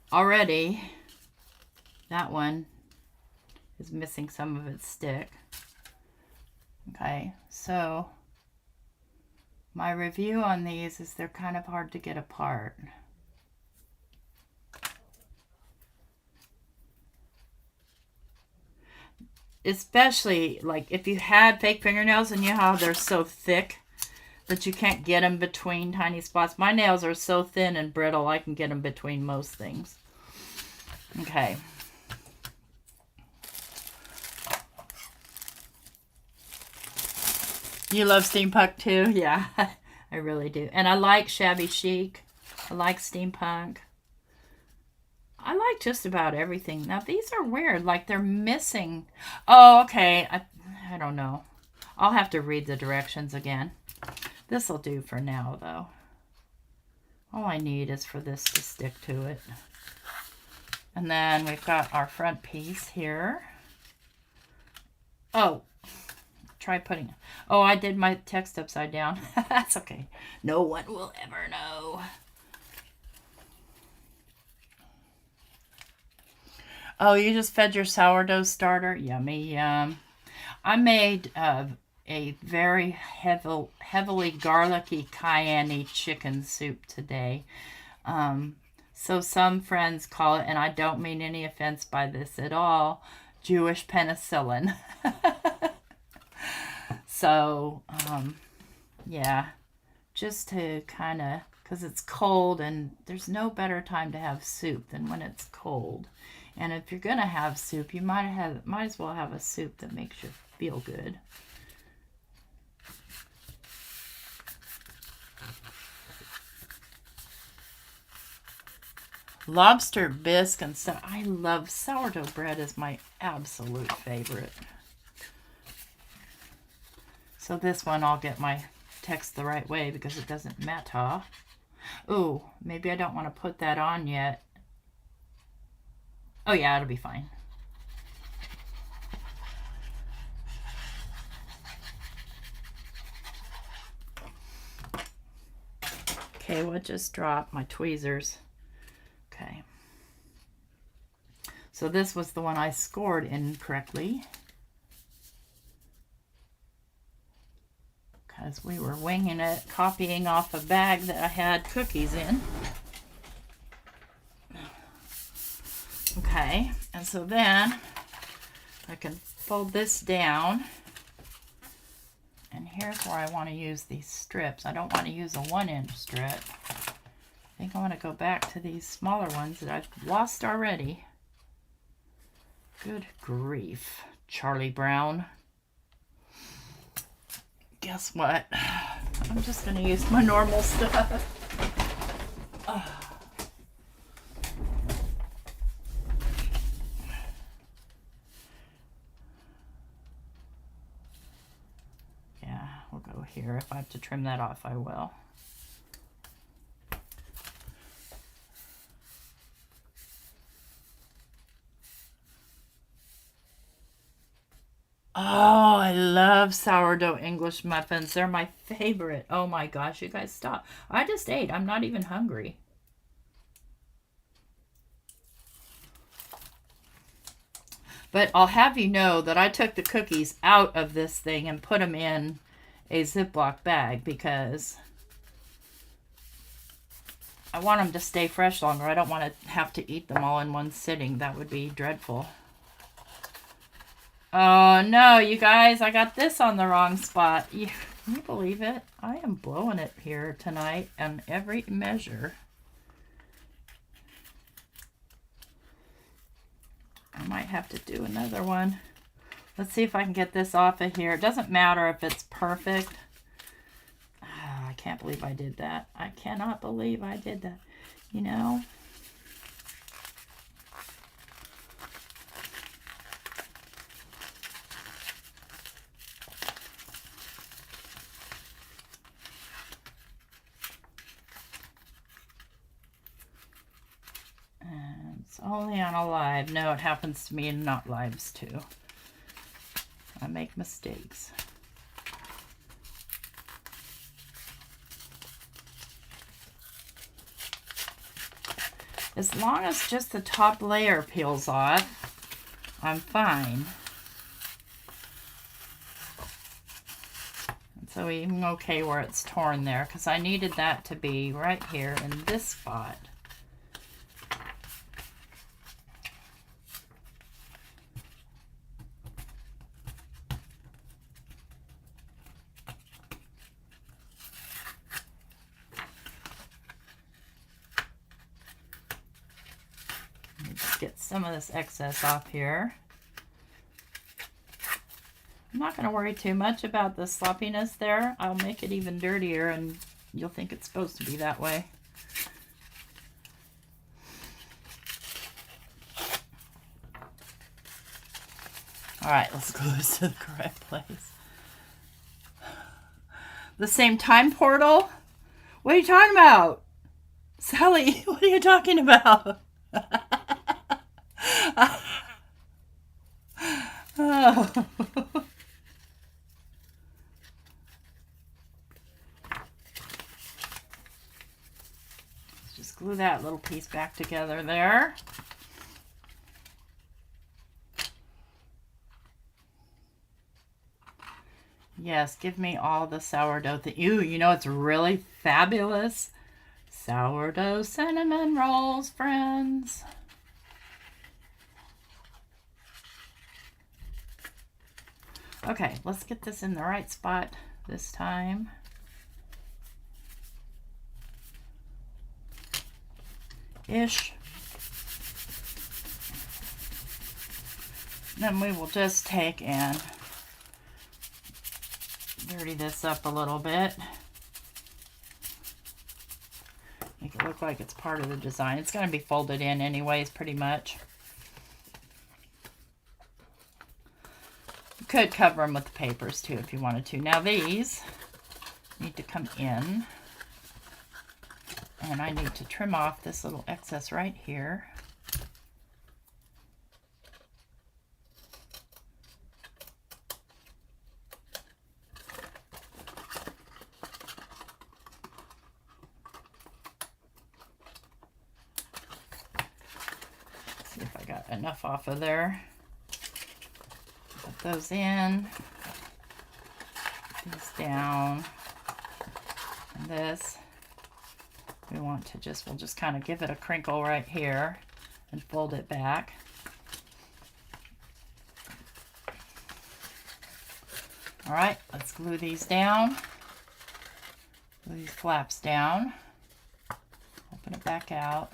Already, that one is missing some of its stick. Okay, so my review on these is they're kind of hard to get apart. Especially, like, if you had fake fingernails and you know how they're so thick that you can't get them between tiny spots. My nails are so thin and brittle, I can get them between most things. Okay. You love steampunk too? Yeah, I really do. And I like shabby chic. I like steampunk. I like just about everything. Now, these are weird. Like, they're missing. Oh, okay. I don't know. I'll have to read the directions again. This will do for now, though. All I need is for this to stick to it. And then we've got our front piece here. Oh, try putting... Oh, I did my text upside down. That's okay. No one will ever know. Oh, you just fed your sourdough starter? Yummy, yum. I made a very heavily garlicky cayenne chicken soup today. So some friends call it, and I don't mean any offense by this at all, Jewish penicillin. So, yeah, just to kind of because it's cold, and there's no better time to have soup than when it's cold. And if you're gonna have soup, you might as well have a soup that makes you feel good. Lobster bisque and stuff. I love sourdough bread, is my absolute favorite. So this one I'll get my text the right way because it doesn't matter. Oh, maybe I don't want to put that on yet. Oh yeah, it'll be fine. Okay, what just dropped? My tweezers. Okay. So this was the one I scored incorrectly, because we were winging it, copying off a bag that I had cookies in. Okay, and so then I can fold this down, and here's where I want to use these strips. I don't want to use a 1-inch strip. I think I want to go back to these smaller ones that I've lost already. Good grief, Charlie Brown. Guess what? I'm just going to use my normal stuff. Yeah, we'll go here. If I have to trim that off, I will. Oh, I love sourdough English muffins. They're my favorite. Oh my gosh, you guys stop. I just ate. I'm not even hungry. But I'll have you know that I took the cookies out of this thing and put them in a Ziploc bag because I want them to stay fresh longer. I don't want to have to eat them all in one sitting. That would be dreadful. Oh no, you guys, I got this on the wrong spot. Can you believe it? I am blowing it here tonight on every measure. I might have to do another one. Let's see if I can get this off of here. It doesn't matter if it's perfect. I can't believe I did that. I cannot believe I did that. You know? It's only on a live. No, it happens to me in not lives too. I make mistakes. As long as just the top layer peels off, I'm fine. And so even okay where it's torn there, because I needed that to be right here in this spot. Get some of this excess off here. I'm not going to worry too much about the sloppiness there. I'll make it even dirtier and you'll think it's supposed to be that way. Alright, let's glue this to the correct place. The same time portal? What are you talking about? Sally, what are you talking about? Oh. Let's just glue that little piece back together there. Yes, give me all the sourdough thing. You know it's really fabulous. Sourdough cinnamon rolls, friends. Okay, let's get this in the right spot this time. ish. Then we will just take and dirty this up a little bit. Make it look like it's part of the design. It's going to be folded in anyways, pretty much. You could cover them with the papers too if you wanted to. Now these need to come in. And I need to trim off this little excess right here. See if I got enough off of there. Put those in. These down. And this. We want to we'll just kind of give it a crinkle right here and fold it back. All right, let's glue these down. Glue these flaps down. Open it back out.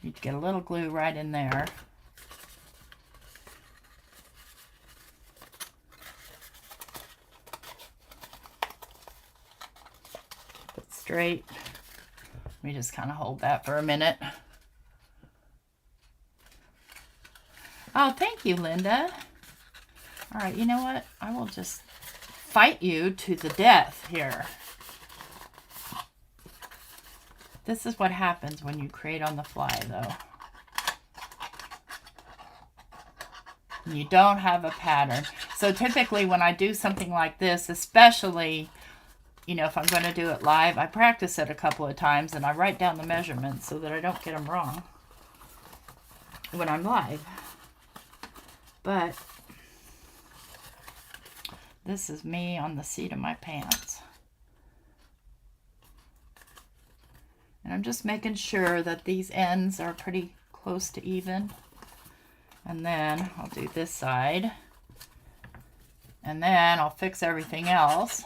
Need to get a little glue right in there. Straight. Let me just kind of hold that for a minute. Oh, thank you, Linda. All right, you know what? I will just fight you to the death here. This is what happens when you create on the fly, though. You don't have a pattern. So typically when I do something like this, especially, you know, if I'm going to do it live, I practice it a couple of times and I write down the measurements so that I don't get them wrong when I'm live. But this is me on the seat of my pants. And I'm just making sure that these ends are pretty close to even. And then I'll do this side. And then I'll fix everything else.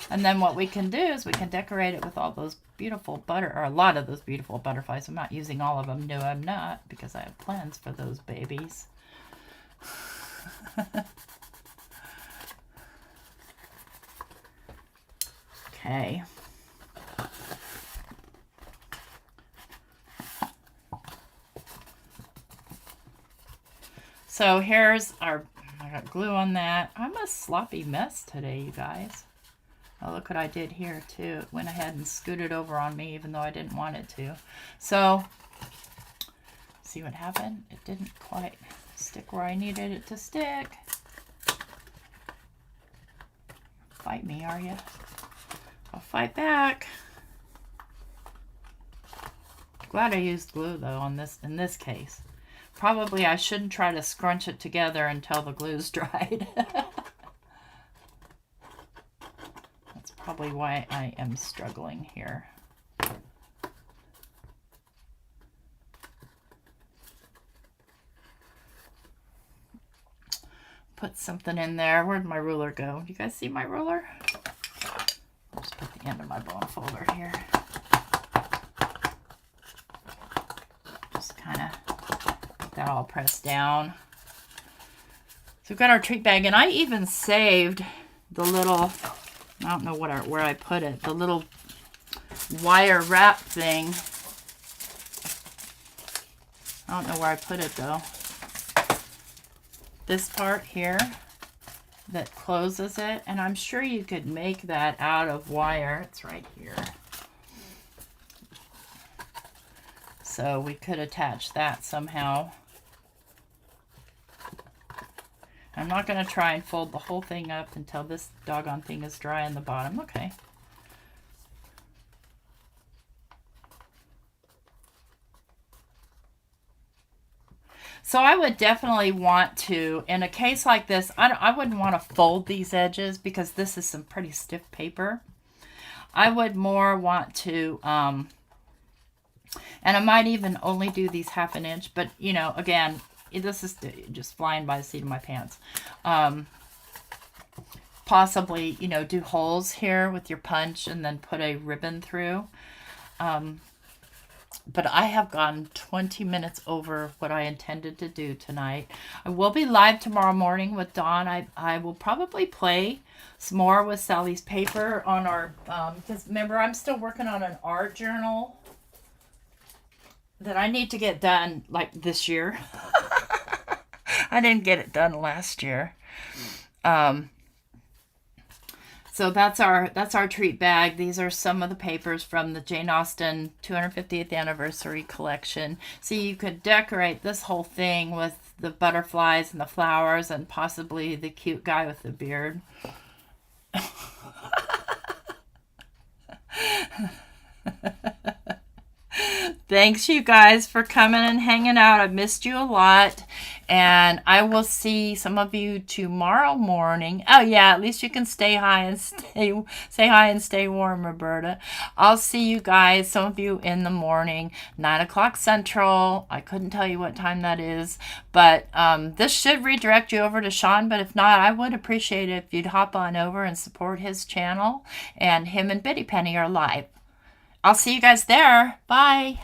And then what we can do is we can decorate it with all those beautiful a lot of those beautiful butterflies. I'm not using all of them. No, I'm not, because I have plans for those babies. Okay. So here's I got glue on that. I'm a sloppy mess today, you guys. Oh, look what I did here, too. It went ahead and scooted over on me, even though I didn't want it to. So, see what happened? It didn't quite stick where I needed it to stick. Fight me, are you? I'll fight back. Glad I used glue, though, in this case. Probably I shouldn't try to scrunch it together until the glue's dried. Probably why I am struggling here. Put something in there. Where'd my ruler go? Do you guys see my ruler? I'll just put the end of my bone folder here. Just kind of get that all pressed down. So we've got our treat bag, and I even saved the little, I don't know where I put it, the little wire wrap thing. I don't know where I put it though. This part here that closes it, and I'm sure you could make that out of wire. It's right here. So we could attach that somehow. I'm not going to try and fold the whole thing up until this doggone thing is dry on the bottom. Okay. So I would definitely want to, in a case like this, I wouldn't want to fold these edges because this is some pretty stiff paper. I would more want to, and I might even only do these 1/2 inch, but you know, again, this is just flying by the seat of my pants. Possibly, you know, do holes here with your punch and then put a ribbon through. But I have gone 20 minutes over what I intended to do tonight. I will be live tomorrow morning with Dawn. I will probably play some more with Sally's paper on our, because remember, I'm still working on an art journal that I need to get done like this year. I didn't get it done last year. So that's our treat bag. These are some of the papers from the Jane Austen 250th anniversary collection. See, you could decorate this whole thing with the butterflies and the flowers and possibly the cute guy with the beard. Thanks, you guys, for coming and hanging out. I missed you a lot. And I will see some of you tomorrow morning. Oh, yeah, at least you can stay high and say hi and stay warm, Roberta. I'll see you guys, some of you in the morning, 9 o'clock Central. I couldn't tell you what time that is. But this should redirect you over to Shawn. But if not, I would appreciate it if you'd hop on over and support his channel. And him and Bitty Penny are live. I'll see you guys there. Bye.